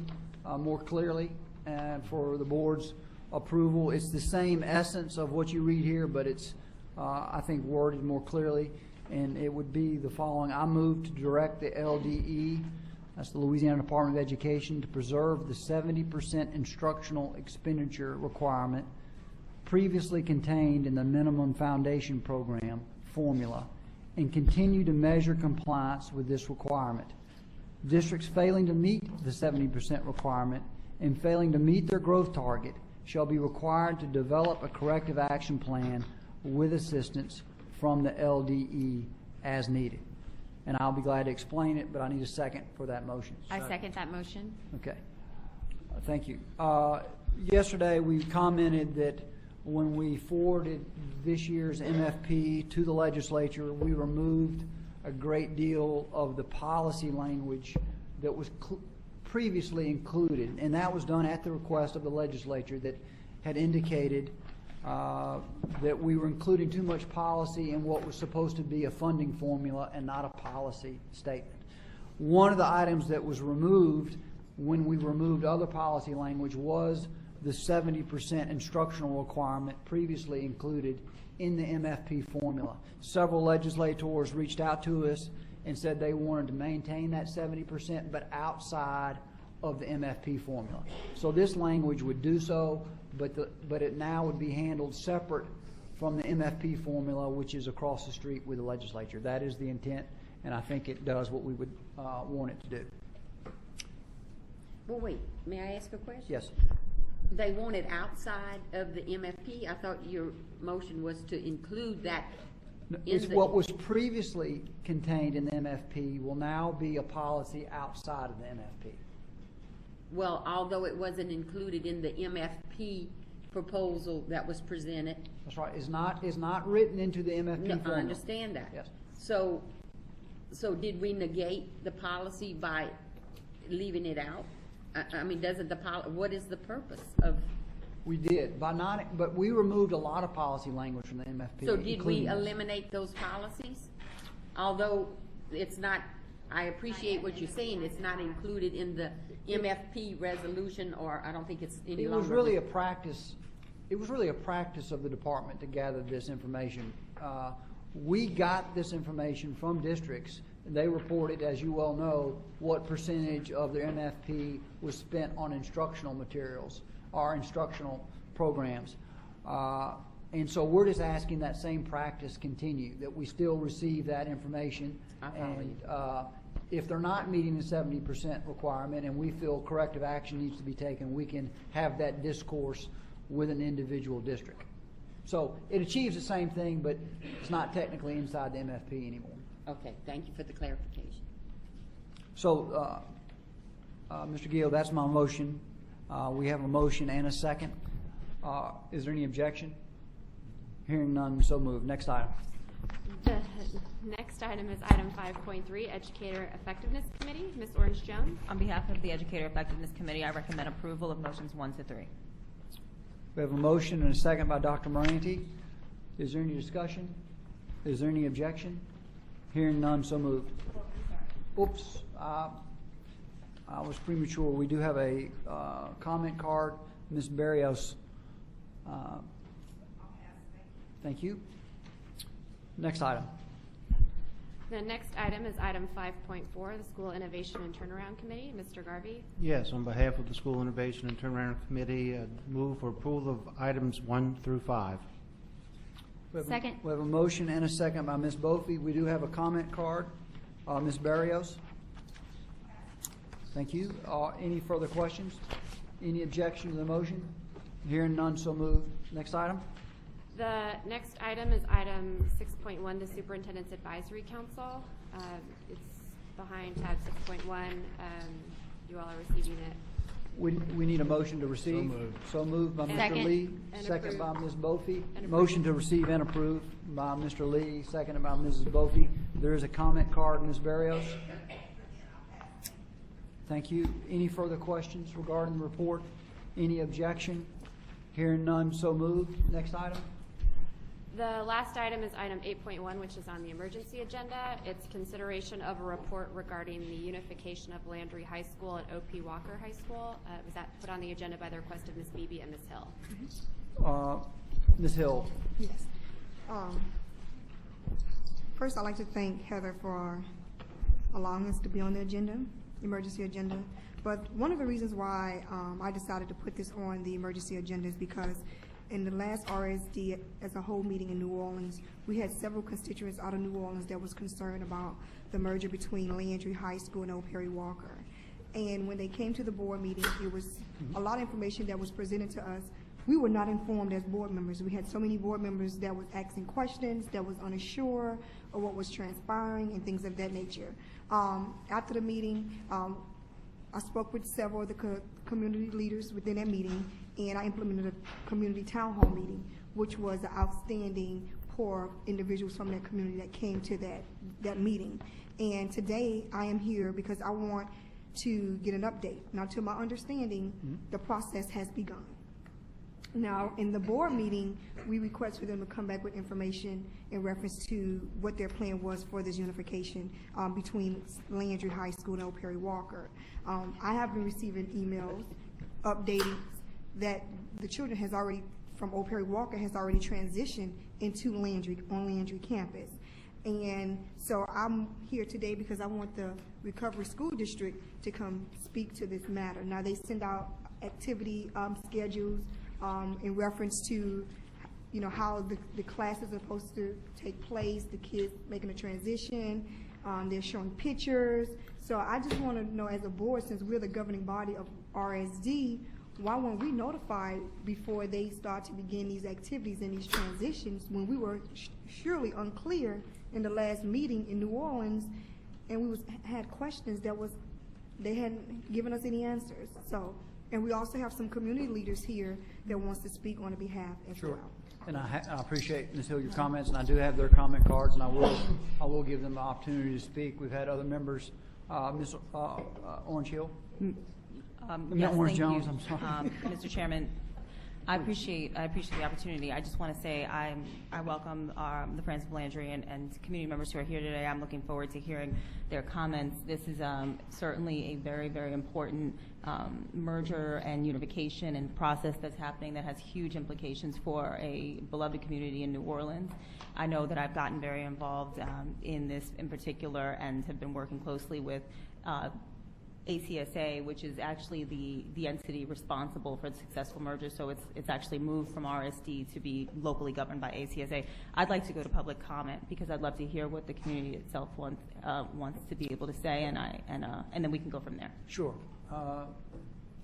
more clearly and for the board's approval. It's the same essence of what you read here, but it's, I think, worded more clearly, and it would be the following. I move to direct the LDE that's the Louisiana Department of Education, to preserve the 70% instructional expenditure requirement previously contained in the minimum foundation program formula and continue to measure compliance with this requirement. Districts failing to meet the 70% requirement and failing to meet their growth target shall be required to develop a corrective action plan with assistance from the LDE as needed. And I'll be glad to explain it, but I need a second for that motion. I second that motion. Okay. Thank you. Yesterday, we commented that when we forwarded this year's MFP to the legislature, we removed a great deal of the policy language that was previously included, and that was done at the request of the legislature that had indicated that we were including too much policy in what was supposed to be a funding formula and not a policy statement. One of the items that was removed when we removed other policy language was the 70% instructional requirement previously included in the MFP formula. Several legislators reached out to us and said they wanted to maintain that 70%, but outside of the MFP formula. So this language would do so, but it now would be handled separate from the MFP formula, which is across the street with the legislature. That is the intent, and I think it does what we would want it to do. Well, wait, may I ask a question? Yes. They want it outside of the MFP? I thought your motion was to include that in It's what was previously contained in the MFP will now be a policy outside of the MFP. Well, although it wasn't included in the MFP proposal that was presented. That's right. It's not written into the MFP No, formula. I understand that. Yes. So did we negate the policy by leaving it out? I mean, doesn't what is the purpose of? We did but we removed a lot of policy language from the MFP. So did we eliminate those policies? Although it's not, I appreciate what you're saying, it's not included in the MFP resolution, or I don't think it's any longer. It was really a practice. It was really a practice of the department to gather this information. We got this information from districts. They reported, as you well know, what percentage of their MFP was spent on instructional materials or instructional programs. And so we're just asking that same practice continue, that we still receive that information. And if they're not meeting the 70% requirement and we feel corrective action needs to be taken, we can have that discourse with an individual district. So it achieves the same thing, but it's not technically inside the MFP anymore. Okay, thank you for the clarification. So, Mr. Gill, that's my motion. We have a motion and a second. Is there any objection? Hearing none, so moved. Next item. The next item is item 5.3, Educator Effectiveness Committee. Ms. Orange Jones. On behalf of the Educator Effectiveness Committee, I recommend approval of motions 1 to 3. We have a motion and a second by Dr. Moranti. Is there any discussion? Is there any objection? Hearing none, so moved. Oops, I was premature. We do have a comment card. Ms. Barrios. Thank you. Next item. The next item is item 5.4, the School Innovation and Turnaround Committee. Mr. Garvey. Yes, on behalf of the School Innovation and Turnaround Committee, move for approval of items 1 through 5. Second. We have a motion and a second by Ms. Bophy. We do have a comment card. Ms. Barrios. Thank you. Any further questions? Any objection to the motion? Hearing none, so moved. Next item. The next item is item 6.1, the Superintendent's Advisory Council. It's behind tab 6.1. You all are receiving it. We need a motion to receive. So moved. So moved by Mr. Second. Lee. And Second by approve. Ms. Bophy. And approve. Motion to receive and approve by Mr. Lee. Seconded by Mrs. Bophy. There is a comment card, Ms. Barrios. Thank you. Any further questions regarding the report? Any objection? Hearing none, so moved. Next item. The last item is item 8.1, which is on the emergency agenda. It's consideration of a report regarding the unification of Landry High School and O.P. Walker High School. Was that put on the agenda by the request of Ms. Beebe and Ms. Hill? Ms. Hill. Yes. First, I'd like to thank Heather for allowing us to be on the agenda. emergency agenda. But one of the reasons why I decided to put this on the emergency agenda is because in the last RSD as a whole meeting in New Orleans, we had several constituents out of New Orleans that was concerned about the merger between Landry High School and Old Perry Walker. And when they came to the board meeting, it was a lot of information that was presented to us. We were not informed as board members. We had so many board members that was asking questions, that was unsure of what was transpiring and things of that nature. After the meeting, I spoke with several of the community leaders within that meeting, and I implemented a community town hall meeting, which was an outstanding pour individuals from that community that came to that meeting. And today I am here because I want to get an update. Now, to my understanding, the process has begun. Now, in the board meeting, we request for them to come back with information in reference to what their plan was for this unification between Landry High School and Old Perry Walker. I have been receiving emails updating that the children has already, from Old Perry Walker, has already transitioned into Landry, on Landry campus. And so I'm here today because I want the Recovery School District to come speak to this matter. Now, they send out activity schedules in reference to, you know, how the classes are supposed to take place, the kids making a transition, they're showing pictures. So I just want to know, as a board, since we're the governing body of RSD, why weren't we notified before they start to begin these activities and these transitions when we were surely unclear in the last meeting in New Orleans, and we had questions that they hadn't given us any answers. So, and we also have some community leaders here that wants to speak on behalf as well. And I appreciate, Ms. Hill, your comments, and I do have their comment cards, and I will give them the opportunity to speak. We've had other members, Ms. Orange Hill. Yes, Orange thank Jones, you. I'm sorry. Mr. Chairman, I appreciate the opportunity. I just want to say I welcome the Friends of Landry and community members who are here today. I'm looking forward to hearing their comments. This is certainly a very, very important merger and unification and process that's happening that has huge implications for a beloved community in New Orleans. I know that I've gotten very involved in this in particular and have been working closely with ACSA, which is actually the entity responsible for the successful merger, so it's actually moved from RSD to be locally governed by ACSA. I'd like to go to public comment because I'd love to hear what the community itself wants to be able to say, and then we can go from there. Sure.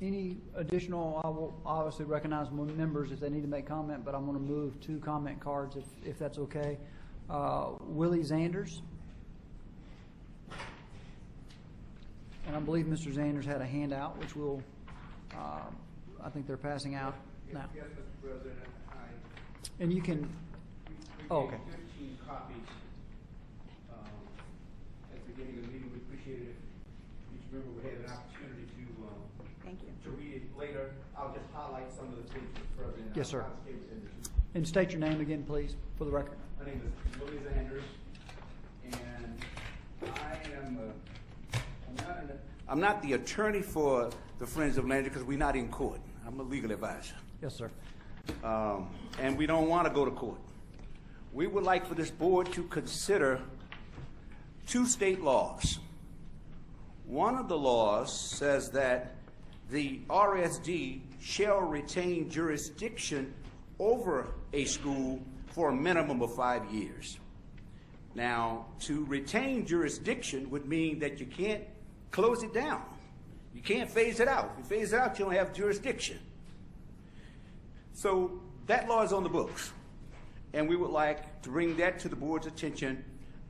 Any additional? I will obviously recognize members if they need to make comment, but I'm going to move to comment cards if that's okay. Willie Zanders. And I believe Mr. Zanders had a handout, which we'll, I think they're passing out now. Yes, Mr. President. And you can, we okay. 15 copies at the beginning of the meeting. We appreciate it if each member would have an opportunity to read it later. I'll just highlight some of the things, Mr. President. Yes, sir. And state your name again, please, for the record. My name is Willie Zanders, and I am I'm not the attorney for the Friends of Landry because we're not in court. I'm a legal advisor. Yes, sir. And we don't want to go to court. We would like for this board to consider 2 state laws. One of the laws says that the RSD shall retain jurisdiction over a school for a minimum of 5 years. Now, to retain jurisdiction would mean that you can't close it down. You can't phase it out. If you phase it out, you don't have jurisdiction. So that law is on the books. And we would like to bring that to the board's attention,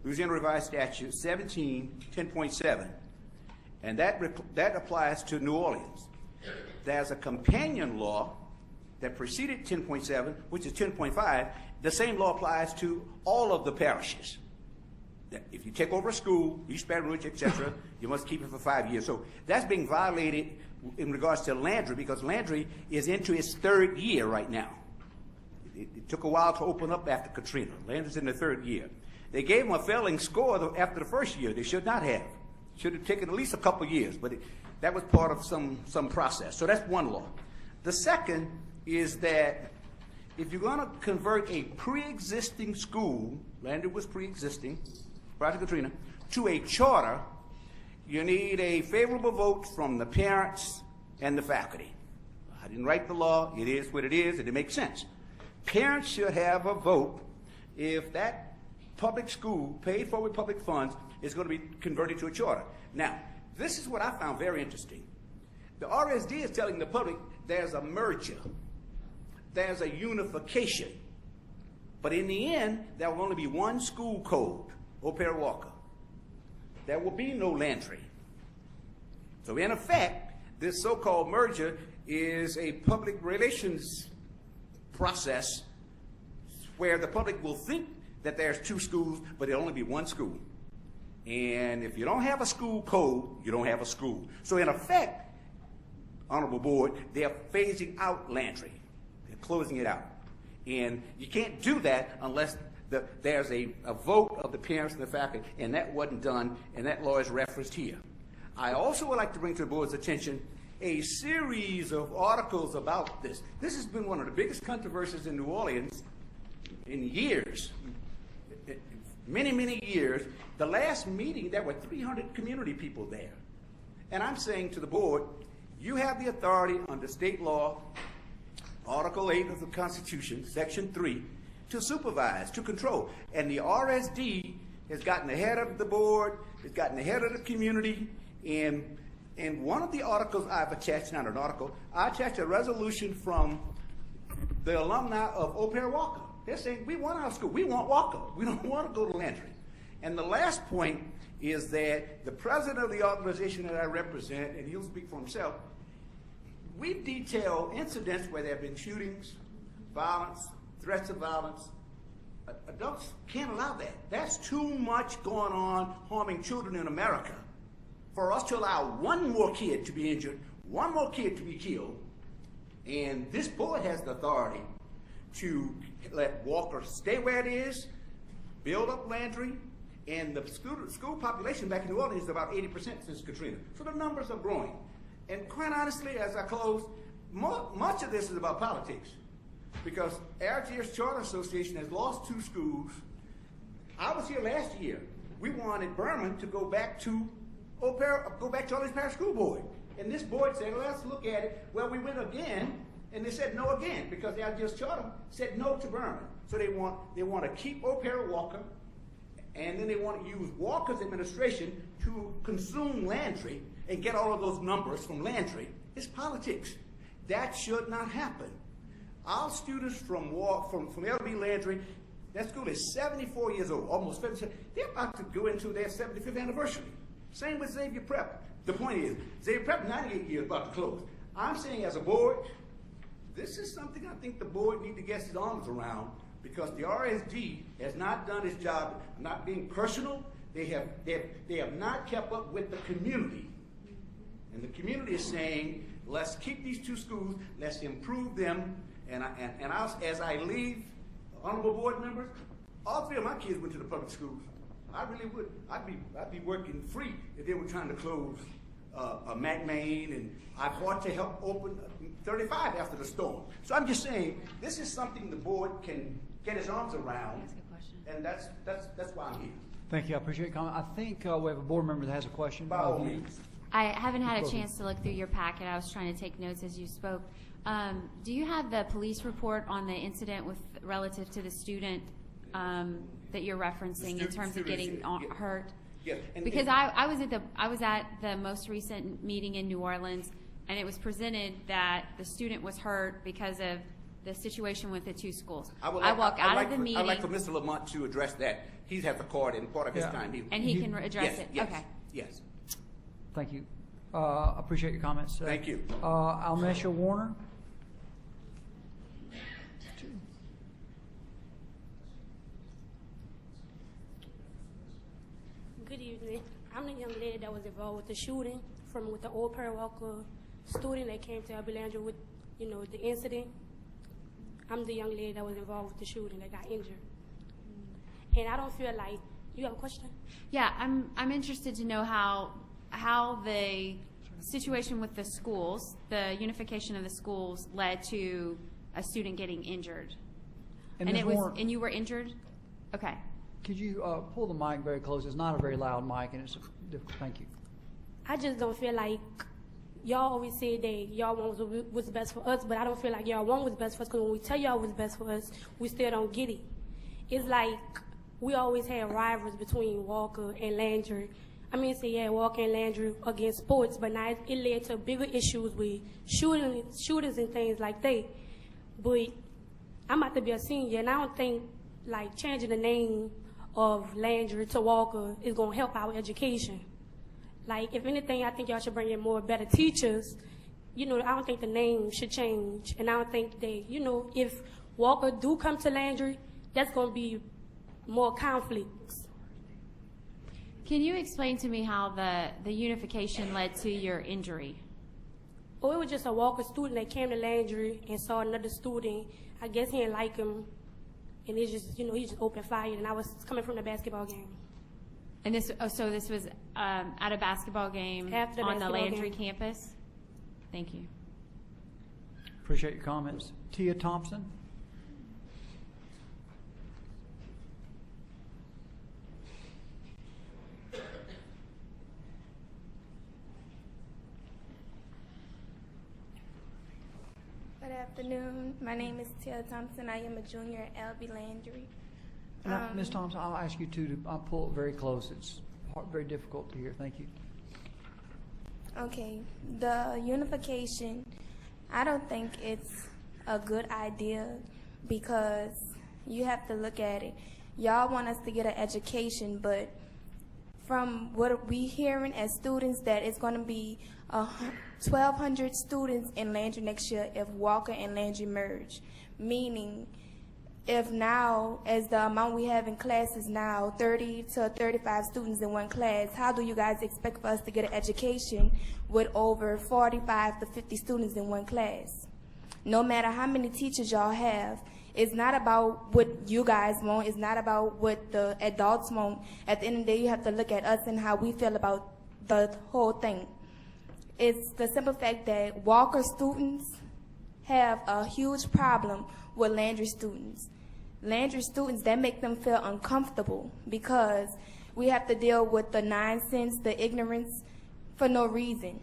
Louisiana Revised Statute 17-10.7. And that applies to New Orleans. There's a companion law that preceded 10.7, which is 10.5. The same law applies to all of the parishes. If you take over a school, East Baton Rouge, etc., you must keep it for 5 years. So that's being violated in regards to Landry because Landry is into its 3rd year right now. It took a while to open up after Katrina. Landry's in the 3rd year. They gave them a failing score after the 1st year. They should not have. Should have taken at least a couple years, but that was part of some process. So that's one law. The second is that if you're going to convert a pre-existing school, Landry was pre-existing, prior to Katrina, to a charter, you need a favorable vote from the parents and the faculty. I didn't write the law. It is what it is, and it makes sense. Parents should have a vote if that public school, paid for with public funds, is going to be converted to a charter. Now, this is what I found very interesting. The RSD is telling the public there's a merger. There's a unification. But in the end, there will only be one school code, O'Para Walker. There will be no Landry. So in effect, this so-called merger is a public relations process where the public will think that there's two schools, but there'll only be one school. And if you don't have a school code, you don't have a school. So in effect, Honorable Board, they're phasing out Landry. They're closing it out. And you can't do that unless there's a vote of the parents and the faculty, and that wasn't done, and that law is referenced here. I also would like to bring to the Board's attention a series of articles about this. This has been one of the biggest controversies in New Orleans in years, many, many years. The last meeting, there were 300 community people there. And I'm saying to the Board, you have the authority under state law, Article 8 of the Constitution, Section 3, to supervise, to control. And the RSD has gotten ahead of the Board, has gotten ahead of the community, and one of the articles I've attached, not an article, I attached a resolution from the alumni of O'Para Walker. They're saying, we want our school, we want Walker, we don't want to go to Landry. And the last point is that the president of the organization that I represent, and he'll speak for himself, we've detailed incidents where there have been shootings, violence, threats of violence. Adults can't allow that. That's too much going on harming children in America for us to allow one more kid to be injured, one more kid to be killed. And this board has the authority to let Walker stay where it is, build up Landry, and the school population back in New Orleans is about 80% since Katrina. So the numbers are growing. And quite honestly, as I close, much of this is about politics. Because Algiers Charter Association has lost 2 schools. I was here last year. We wanted Berman to go back to Orleans Parish School Board. And this board said, well, let's look at it. Well, we went again, and they said no again, because the Algiers Charter said no to Berman. So they want to keep O'Para Walker, and then they want to use Walker's administration to consume Landry and get all of those numbers from Landry. It's politics. That should not happen. Our students from LB Landry, that school is 74 years old, almost 57. They're about to go into their 75th anniversary. Same with Xavier Prep. The point is, Xavier Prep, 98 years, about to close. I'm saying as a board, this is something I think the board need to get its arms around, because the RSD has not done its job, not being personal. They have not kept up with the community. And the community is saying, let's keep these 2 schools, let's improve them. And as I leave, honorable board members, all 3 of my kids went to the public schools. I really would. I'd be working free if they were trying to close McMain, and I fought to help open 35 after the storm. So I'm just saying, this is something the board can get its arms around, and that's why I'm here. Thank you. I appreciate your comment. I think we have a board member that has a question. By all means. I haven't had a chance to look through your packet. I was trying to take notes as you spoke. Do you have the police report on the incident relative to the student that you're referencing in terms of getting hurt? Yes. Because I was at the most recent meeting in New Orleans, and it was presented that the student was hurt because of the situation with the 2 schools. I walk out of the meeting. I'd like for Mr. Lamont to address that. He has the card in part of his time. And he can address it? Yes, okay. Yes. Thank you. Appreciate your comments. Thank you. Almesia Warner. Good evening. I'm the young lady that was involved with the shooting with the O'Para Walker student that came to Abilandra with, the incident. I'm the young lady that was involved with the shooting that got injured. And I don't feel like, you have a question? Yeah, I'm interested to know how the situation with the schools, the unification of the schools, led to a student getting injured. And you were injured? Okay. Could you pull the mic very close? It's not a very loud mic, and it's difficult. Thank you. I just don't feel like y'all always say that y'all want what's best for us, but I don't feel like y'all want what's best for us, because when we tell y'all what's best for us, we still don't get it. It's like we always had rivals between Walker and Landry. I mean, say, yeah, Walker and Landry against sports, but now it led to bigger issues with shootings and things like that. But I'm about to be a senior, and I don't think, like, changing the name of Landry to Walker is going to help our education. Like, if anything, I think y'all should bring in more better teachers. You know, I don't think the name should change. And I don't think that, you know, if Walker do come to Landry, that's going to be more conflicts. Can you explain to me how the unification led to your injury? Oh, it was just a Walker student that came to Landry and saw another student. I guess he didn't like him. And it just, you know, he just opened fire. And I was coming from the basketball game. And this, so this was at a basketball game on the Landry campus? Thank you. Appreciate your comments. Tia Thompson? Good afternoon. My name is Tia Thompson. I am a junior at LB Landry. Ms. Thompson, I'll ask you to pull it very close. It's very difficult to hear. Thank you. Okay. The unification, I don't think it's a good idea because you have to look at it. Y'all want us to get an education, but from what we hearing as students, that it's going to be 1,200 students in Landry next year if Walker and Landry merge, meaning if now, as the amount we have in classes now, 30 to 35 students in one class, how do you guys expect for us to get an education with over 45 to 50 students in one class? No matter how many teachers y'all have, it's not about what you guys want, it's not about what the adults want. At the end of the day, you have to look at us and how we feel about the whole thing. It's the simple fact that Walker students have a huge problem with Landry students. Landry students, that make them feel uncomfortable because we have to deal with the nonsense, the ignorance for no reason.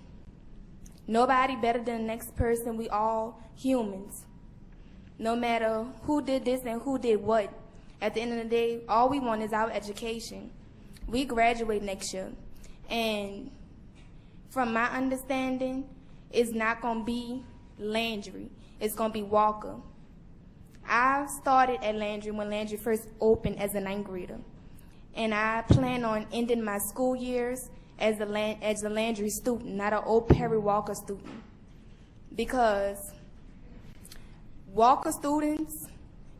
Nobody better than the next person. We all humans. No matter who did this and who did what, at the end of the day, all we want is our education. We graduate next year. And from my understanding, it's not going to be Landry. It's going to be Walker. I started at Landry when Landry first opened as a 9th grader. And I plan on ending my school years as a Landry student, not an old Perry Walker student. Because Walker students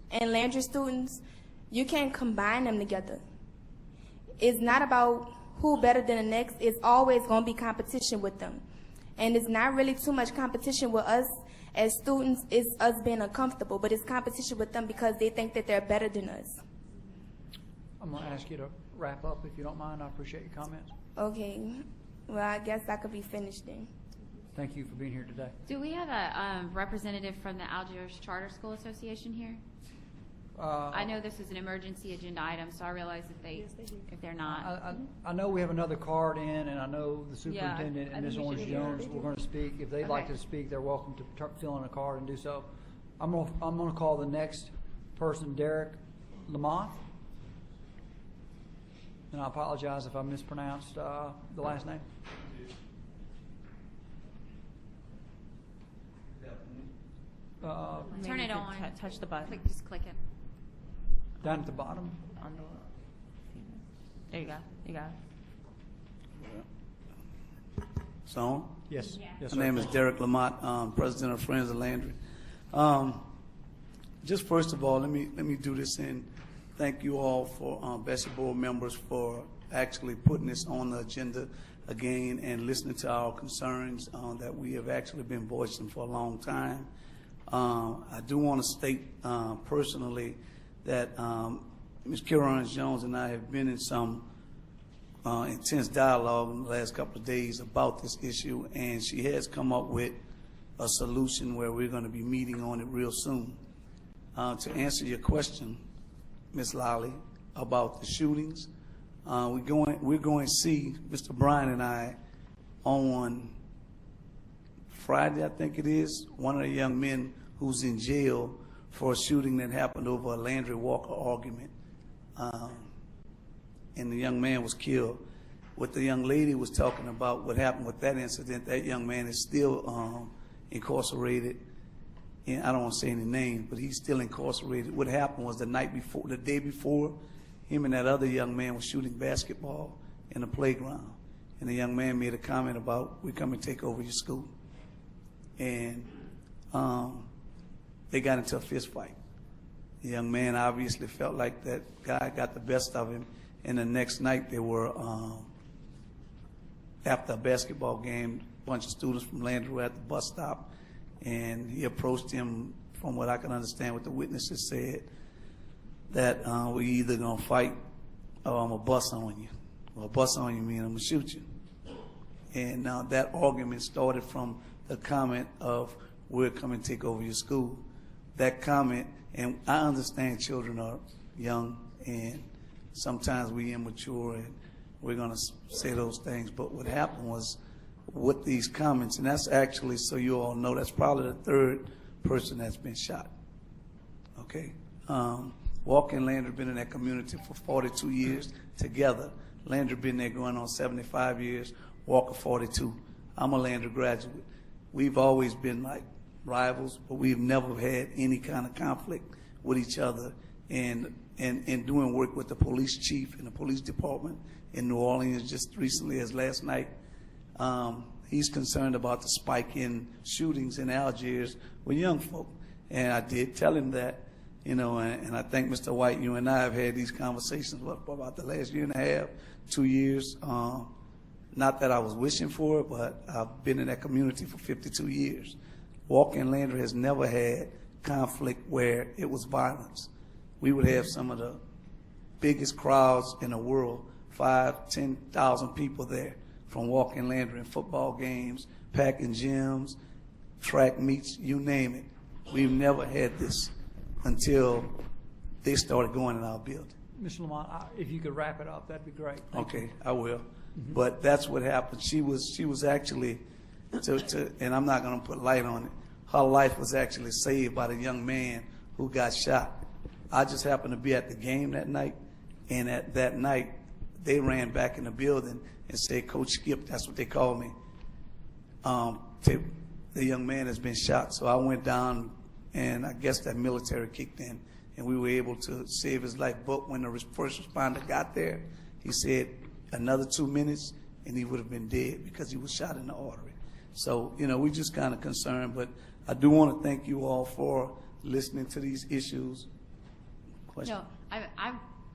and Landry students, you can't combine them together. It's not about who better than the next. It's always going to be competition with them. And it's not really too much competition with us as students. It's us being uncomfortable, but it's competition with them because they think that they're better than us. I'm going to ask you to wrap up if you don't mind. I appreciate your comments. Okay. Well, I guess I could be finished then. Thank you for being here today. Do we have a representative from the Algiers Charter School Association here? I know this is an emergency agenda item, so I realize if they're not. I know we have another card in, and I know the superintendent and Ms. Orange Jones were going to speak. If they'd like to speak, they're welcome to fill in a card and do so. I'm going to call the next person, Derek Lamont. And I apologize if I mispronounced the last name. Turn it on. Touch the button. Just click it. Down at the bottom. There you go. You got it. So? Yes. Yes, My name is Derek Lamont, president of Friends of Landry. Just first of all, let me do this and thank you all for BESE board members for actually putting this on the agenda again and listening to our concerns that we have actually been voicing for a long time. I do want to state personally that Ms. Kira Jones and I have been in some intense dialogue in the last couple of days about this issue, and she has come up with a solution where we're going to be meeting on it real soon. To answer your question, Ms. Lally, about the shootings, we're going to see, Mr. Bryan and I, on Friday, I think it is, one of the young men who's in jail for a shooting that happened over a Landry Walker argument. And the young man was killed. What the young lady was talking about, what happened with that incident, that young man is still incarcerated. And I don't want to say any names, but he's still incarcerated. What happened was the day before, him and that other young man was shooting basketball in the playground. And the young man made a comment about, "We come and take over your school." And they got into a fist fight. The young man obviously felt like that guy got the best of him. And the next night they were, after a basketball game, a bunch of students from Landry were at the bus stop. And he approached him, from what I can understand what the witnesses said, that we either going to fight or I'm going to bust on you. Well, bust on you means I'm going to shoot you. And that argument started from the comment of, "We'll come and take over your school." That comment, and I understand children are young and sometimes we immature and we're going to say those things, but what happened was with these comments, and that's actually, so you all know, that's probably the third person that's been shot. Okay? Walker and Landry been in that community for 42 years together. Landry been there going on 75 years, Walker 42. I'm a Landry graduate. We've always been like rivals, but we've never had any kind of conflict with each other. And doing work with the police chief and the police department in New Orleans just recently as last night, he's concerned about the spike in shootings in Algiers with young folk. And I did tell him that, you know, and I think, Mr. White, you and I have had these conversations for about the last year and a half, 2 years. Not that I was wishing for it, but I've been in that community for 52 years. Walker and Landry has never had conflict where it was violence. We would have some of the biggest crowds in the world, 5,000 to 10,000 people there from Walker and Landry in football games, packing gyms, track meets, you name it. We've never had this until they started going in our building. Mr. Lamont, if you could wrap it up, that'd be great. Thank you. Okay, I will. But that's what happened. She was actually, and I'm not going to put light on it, her life was actually saved by the young man who got shot. I just happened to be at the game that night, and at that night, they ran back in the building and said, "Coach Skip," that's what they called me. The young man has been shot. So I went down, and I guess that military kicked in, and we were able to save his life. But when the first responder got there, he said another 2 minutes, and he would have been dead because he was shot in the artery. So, you know, we're just kind of concerned, but I do want to thank you all for listening to these issues. Question? No,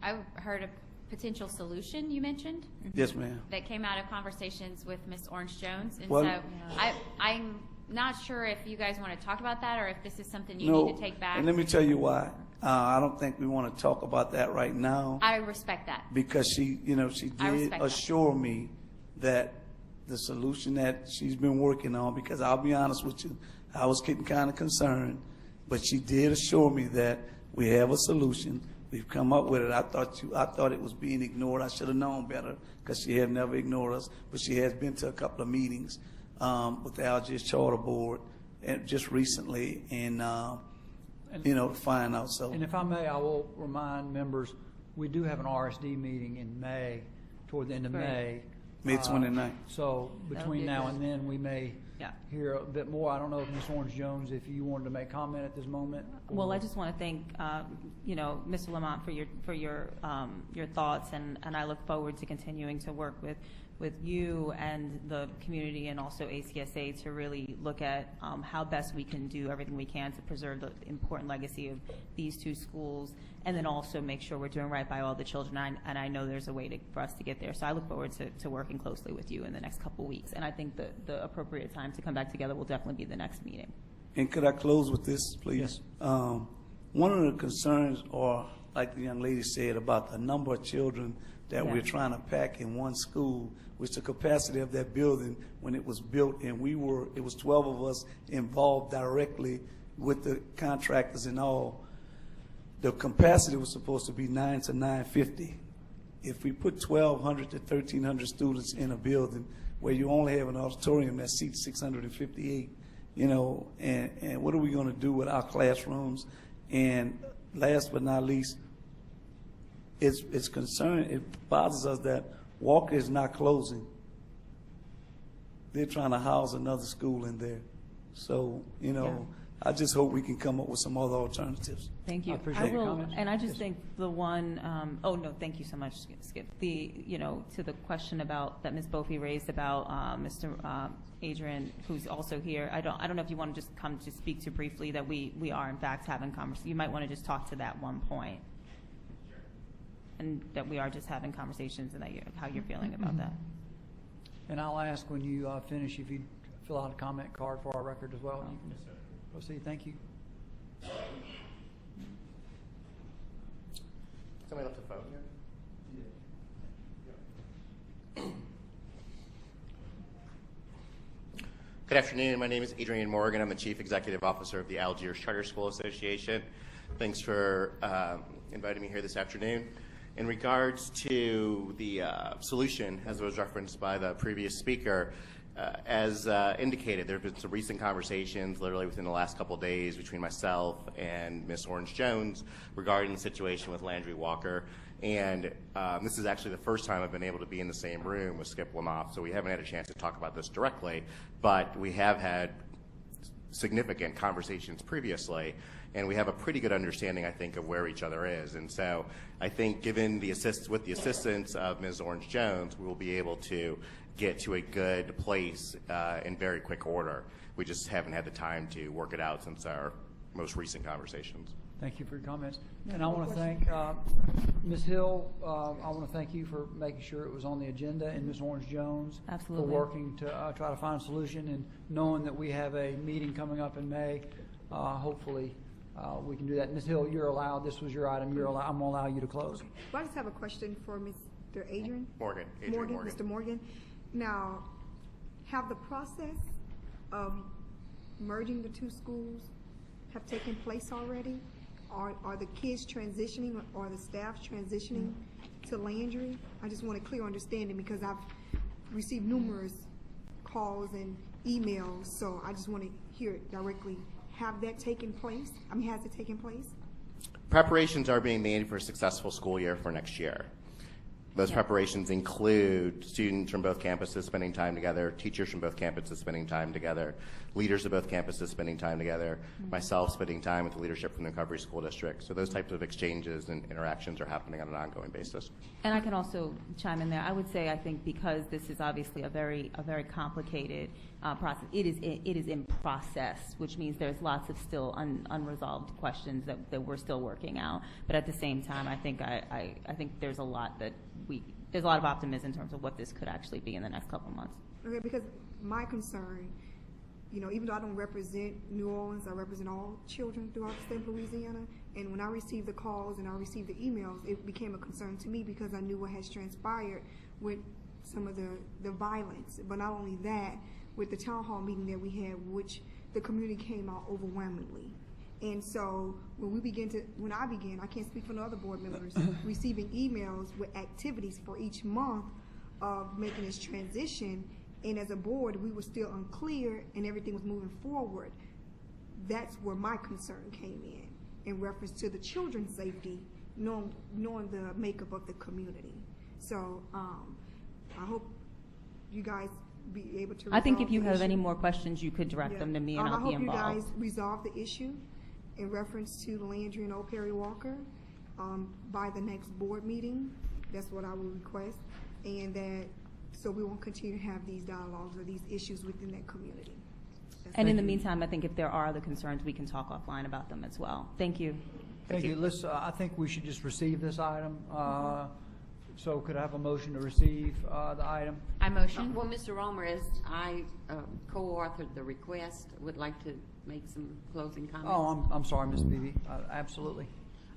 I've heard a potential solution you mentioned. Yes, ma'am. That came out of conversations with Ms. Orange Jones, and Well, so I'm not sure if you guys want to talk about that or if this is something you No, need to take back. and let me tell you why. I don't think we want to talk about that right now. I respect that. Because she did assure me that the solution that she's been working on, because I'll be honest with you, I was getting kind of concerned, but she did assure me that we have a solution. We've come up with it. I thought it was being ignored. I should have known better because she had never ignored us. But she has been to a couple of meetings with the Algiers Charter Board and just recently, and you know, to find out. So, And if I may, I will remind members, we do have an RSD meeting in May, toward the end of May. May 29th. So between be now good. and then, we may hear a bit more. I don't know if Ms. Orange Jones, if you wanted to make comment at this moment. Well, I just want to thank, you know, Mr. Lamont for your thoughts, and I look forward to continuing to work with you and the community and also ACSA to really look at how best we can do everything we can to preserve the important legacy of these two schools, and then also make sure we're doing right by all the children. And I know there's a way for us to get there. So I look forward to working closely with you in the next couple of weeks. And I think the appropriate time to come back together will definitely be the next meeting. And could I close with this, please? Yes. One of the concerns, or like the young lady said, about the number of children that we're trying to pack in one school, which the capacity of that building when it was built, and it was 12 of us involved directly with the contractors and all. The capacity was supposed to be 900 to 950. If we put 1,200 to 1,300 students in a building, where you only have an auditorium that seats 658, you know, and what are we going to do with our classrooms? And last but not least, it's concerning, it bothers us that Walker is not closing. They're trying to house another school in there. So, you know, I just hope we can come up with some other alternatives. Thank you. I appreciate your comments. And I just think the one, oh, no, thank you so much, Skip. To the question about, that Ms. Bofi raised about Mr. Adrian, who's also here, I don't know if you want to just come to speak to briefly that we are in fact having conversations. You might want to just talk to that one point. And that we are just having conversations and that how you're feeling about that. And I'll ask when you finish if you fill out a comment card for our record as well. You can proceed. Thank you. Somebody left a phone here? Good afternoon. My name is Adrian Morgan. I'm the Chief Executive Officer of the Algiers Charter School Association. Thanks for inviting me here this afternoon. In regards to the solution, as was referenced by the previous speaker, as indicated, there have been some recent conversations literally within the last couple of days between myself and Ms. Orange Jones regarding the situation with Landry Walker. And this is actually the first time I've been able to be in the same room with Skip Lamoff, so we haven't had a chance to talk about this directly, but we have had significant conversations previously, and we have a pretty good understanding, I think, of where each other is. And so I think given with the assistance of Ms. Orange Jones, we will be able to get to a good place in very quick order. We just haven't had the time to work it out since our most recent conversations. Thank you for your comments. And I want to thank Ms. Hill. I want to thank you for making sure it was on the agenda, and Ms. Orange Jones for working to try to find a solution, and knowing that we have a meeting coming up in May. Hopefully we can do that. Ms. Hill, you're allowed. This was your item. I'm going to allow you to close. Well, I just have a question for Mr. Adrian. Morgan. Mr. Morgan. Now, have the process of merging the two schools have taken place already? Are the kids transitioning, or the staff transitioning to Landry? I just want a clear understanding, because I've received numerous calls and emails, so I just want to hear it directly. Have that taken place? I mean, has it taken place? Preparations are being made for a successful school year for next year. Those preparations include students from both campuses spending time together, teachers from both campuses spending time together, leaders of both campuses spending time together, myself spending time with the leadership from the Recovery School District. So those types of exchanges and interactions are happening on an ongoing basis. And I can also chime in there. I would say, I think because this is obviously a very complicated process, it is in process, which means there's lots of still unresolved questions that we're still working out. But at the same time, I think I think there's a lot of optimism in terms of what this could actually be in the next couple of months. Okay, because my concern, you know, even though I don't represent New Orleans, I represent all children throughout the state of Louisiana. And when I received the calls and I received the emails, it became a concern to me, because I knew what has transpired with some of the violence. But not only that, with the town hall meeting that we had, which the community came out overwhelmingly. And so when I began, I can't speak for the other board members, receiving emails with activities for each month of making this transition, and as a board, we were still unclear and everything was moving forward. That's where my concern came in reference to the children's safety, knowing the makeup of the community. So I hope you guys be able to resolve I think if you the have issue. any more questions, you could direct them to me, and I'll be involved. I hope you guys resolve the issue in reference to Landry and Old Perry Walker by the next board meeting. That's what I will request, and that so we won't continue to have these dialogues or these issues within that community. And in the meantime, I think if there are other concerns, we can talk offline about them as well. Thank you. Thank you. Let's, I think we should just receive this item. So could I have a motion to receive the item? I motion. Well, Mr. Romer, as I co-authored the request, would like to make some closing comments. Oh, I'm sorry, Ms. Beebe. Absolutely.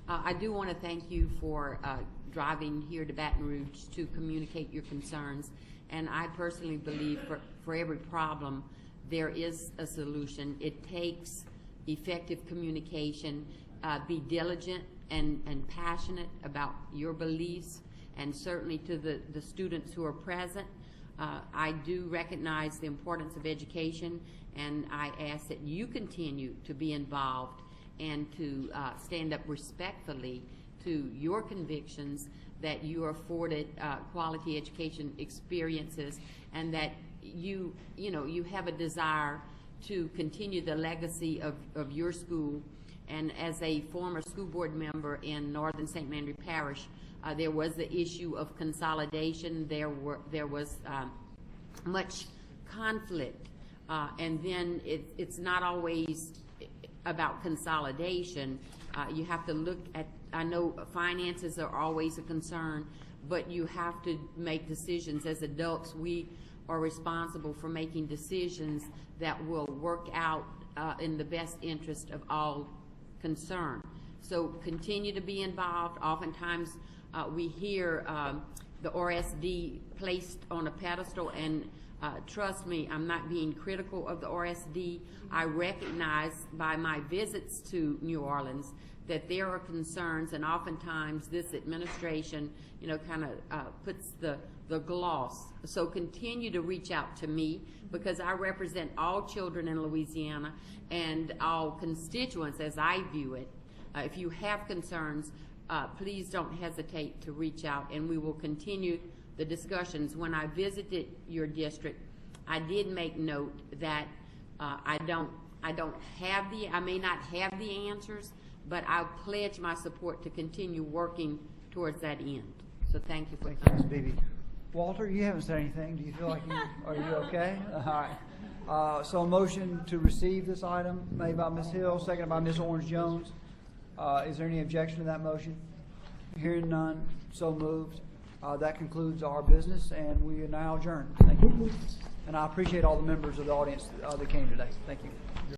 I do want to thank you for driving here to Baton Rouge to communicate your concerns. And I personally believe for every problem, there is a solution. It takes effective communication, be diligent and passionate about your beliefs, and certainly to the students who are present, I do recognize the importance of education, and I ask that you continue to be involved and to stand up respectfully to your convictions, that you are afforded quality education experiences, and that you have a desire to continue the legacy of your school. And as a former school board member in Northern St. Mandry Parish, there was the issue of consolidation. There was much conflict, and then it's not always about consolidation. You have to look at, I know finances are always a concern, but you have to make decisions. As adults, we are responsible for making decisions that will work out in the best interest of all concerned. So continue to be involved. Oftentimes we hear the RSD placed on a pedestal, and trust me, I'm not being critical of the RSD. I recognize by my visits to New Orleans that there are concerns, and oftentimes this administration, kind of puts the gloss. So continue to reach out to me, because I represent all children in Louisiana and all constituents as I view it. If you have concerns, please don't hesitate to reach out, and we will continue the discussions. When I visited your district, I did make note that I may not have the answers, but I'll pledge my support to continue working towards that end. So thank you for Thank you, Ms. Beebe. Walter, you haven't said anything. Do you feel like are you okay? All right. So a motion to receive this item made by Ms. Hill, seconded by Ms. Orange-Jones. Is there any objection to that motion? Hearing none, so moved. That concludes our business, and we are now adjourned. Thank you. And I appreciate all the members of the audience that came today. Thank you.